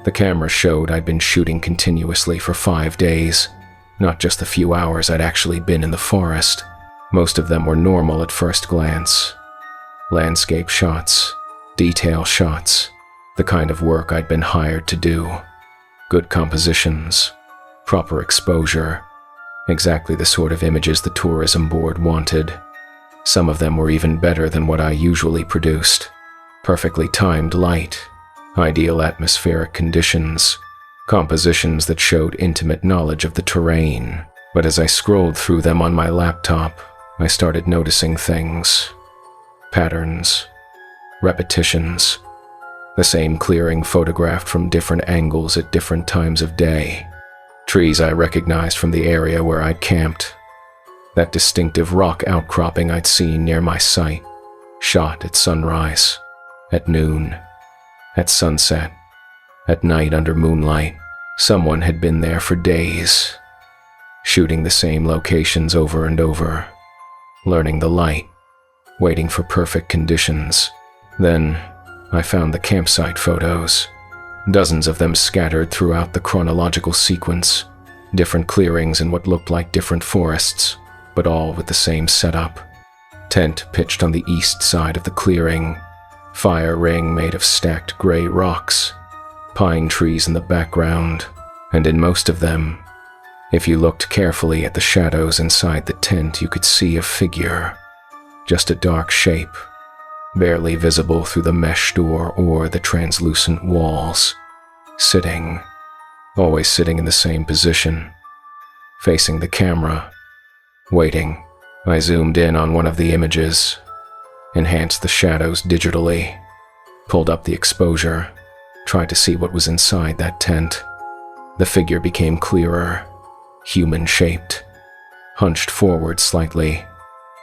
The camera showed I'd been shooting continuously for 5 days, not just the few hours I'd actually been in the forest. Most of them were normal at first glance. Landscape shots, detail shots, the kind of work I'd been hired to do. Good compositions, proper exposure, exactly the sort of images the tourism board wanted. Some of them were even better than what I usually produced. Perfectly timed light, ideal atmospheric conditions, compositions that showed intimate knowledge of the terrain. But as I scrolled through them on my laptop, I started noticing things. Patterns, repetitions, the same clearing photographed from different angles at different times of day. Trees I recognized from the area where I'd camped. That distinctive rock outcropping I'd seen near my site, shot at sunrise, at noon, at sunset, at night under moonlight. Someone had been there for days, shooting the same locations over and over, learning the light, waiting for perfect conditions. Then I found the campsite photos, dozens of them scattered throughout the chronological sequence, different clearings in what looked like different forests, but all with the same setup. Tent pitched on the east side of the clearing, fire ring made of stacked gray rocks, pine trees in the background, and in most of them, if you looked carefully at the shadows inside the tent, you could see a figure, just a dark shape, barely visible through the mesh door or the translucent walls, sitting, always sitting in the same position, facing the camera, waiting. I zoomed in on one of the images, enhanced the shadows digitally, pulled up the exposure, tried to see what was inside that tent. The figure became clearer, human-shaped, hunched forward slightly,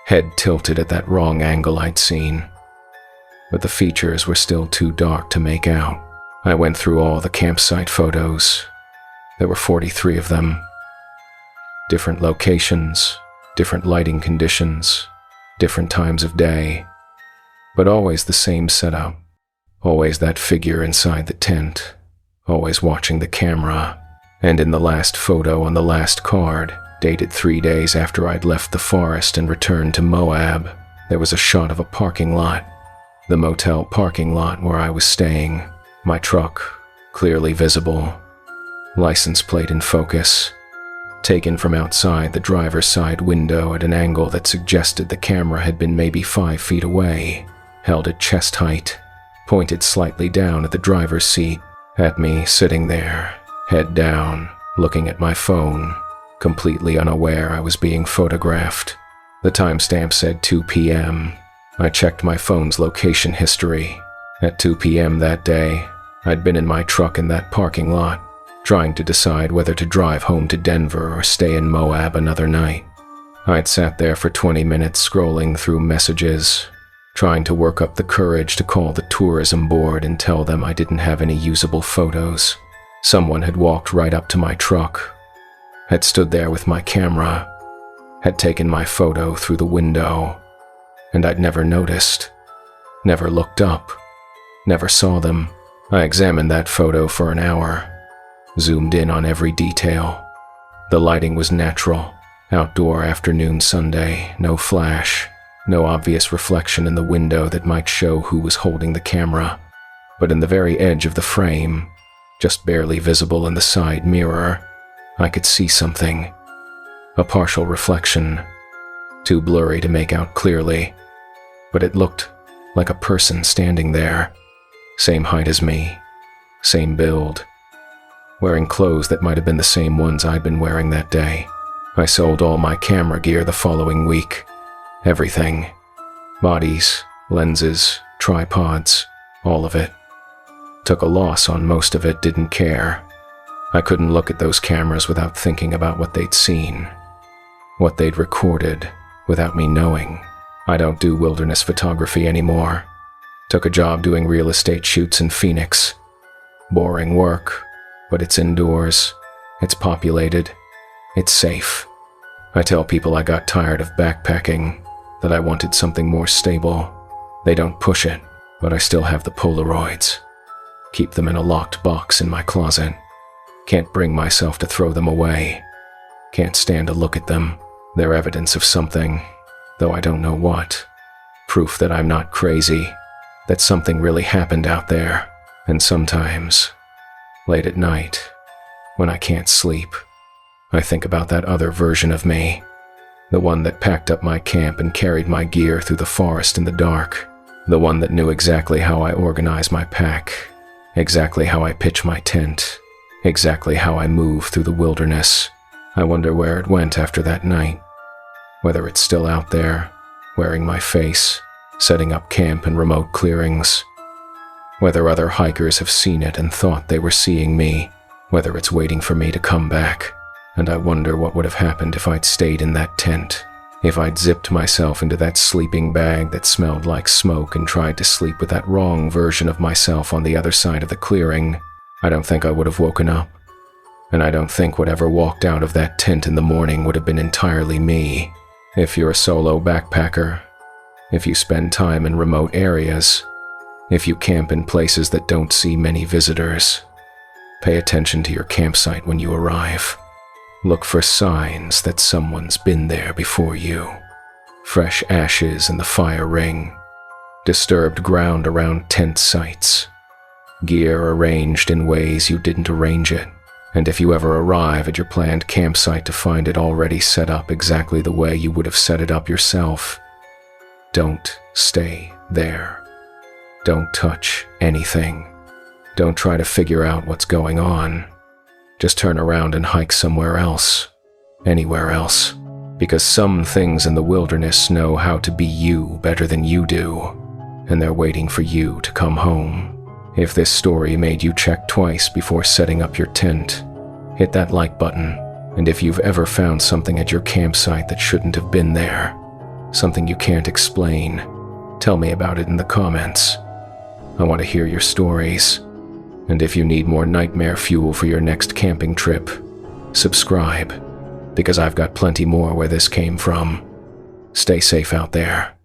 head tilted at that wrong angle I'd seen. But the features were still too dark to make out. I went through all the campsite photos. There were 43 of them. Different locations, different lighting conditions, different times of day, but always the same setup. Always that figure inside the tent, always watching the camera. And in the last photo on the last card, dated 3 days after I'd left the forest and returned to Moab, there was a shot of a parking lot. The motel parking lot where I was staying. My truck, clearly visible. License plate in focus. Taken from outside the driver's side window at an angle that suggested the camera had been maybe 5 feet away. Held at chest height. Pointed slightly down at the driver's seat. At me sitting there, head down, looking at my phone. Completely unaware I was being photographed. The timestamp said 2 p.m. I checked my phone's location history. At 2 p.m. that day, I'd been in my truck in that parking lot, trying to decide whether to drive home to Denver or stay in Moab another night. I'd sat there for 20 minutes scrolling through messages, trying to work up the courage to call the tourism board and tell them I didn't have any usable photos. Someone had walked right up to my truck, had stood there with my camera, had taken my photo through the window, and I'd never noticed, never looked up, never saw them. I examined that photo for an hour, zoomed in on every detail. The lighting was natural, outdoor afternoon Sunday, no flash, no obvious reflection in the window that might show who was holding the camera. But in the very edge of the frame, just barely visible in the side mirror, I could see something. A partial reflection, too blurry to make out clearly, but it looked like a person standing there, same height as me, same build, wearing clothes that might have been the same ones I'd been wearing that day. I sold all my camera gear the following week. Everything. Bodies, lenses, tripods, all of it. Took a loss on most of it, didn't care. I couldn't look at those cameras without thinking about what they'd seen, what they'd recorded, without me knowing. I don't do wilderness photography anymore. Took a job doing real estate shoots in Phoenix. Boring work, but it's indoors, it's populated, it's safe. I tell people I got tired of backpacking, that I wanted something more stable. They don't push it, but I still have the Polaroids. Keep them in a locked box in my closet. Can't bring myself to throw them away. Can't stand to look at them. They're evidence of something, though I don't know what. Proof that I'm not crazy, that something really happened out there. And sometimes, late at night, when I can't sleep, I think about that other version of me, the one that packed up my camp and carried my gear through the forest in the dark, the one that knew exactly how I organize my pack, exactly how I pitch my tent, exactly how I move through the wilderness. I wonder where it went after that night, whether it's still out there, wearing my face, setting up camp in remote clearings, whether other hikers have seen it and thought they were seeing me, whether it's waiting for me to come back. And I wonder what would have happened if I'd stayed in that tent, if I'd zipped myself into that sleeping bag that smelled like smoke and tried to sleep with that wrong version of myself on the other side of the clearing. I don't think I would have woken up. And I don't think whatever walked out of that tent in the morning would have been entirely me. If you're a solo backpacker, if you spend time in remote areas, if you camp in places that don't see many visitors, pay attention to your campsite when you arrive. Look for signs that someone's been there before you. Fresh ashes in the fire ring, disturbed ground around tent sites, gear arranged in ways you didn't arrange it. And if you ever arrive at your planned campsite to find it already set up exactly the way you would have set it up yourself, don't stay there. Don't touch anything. Don't try to figure out what's going on. Just turn around and hike somewhere else, anywhere else, because some things in the wilderness know how to be you better than you do, and they're waiting for you to come home. If this story made you check twice before setting up your tent, hit that like button, and if you've ever found something at your campsite that shouldn't have been there, something you can't explain, tell me about it in the comments. I want to hear your stories. And if you need more nightmare fuel for your next camping trip, subscribe, because I've got plenty more where this came from. Stay safe out there.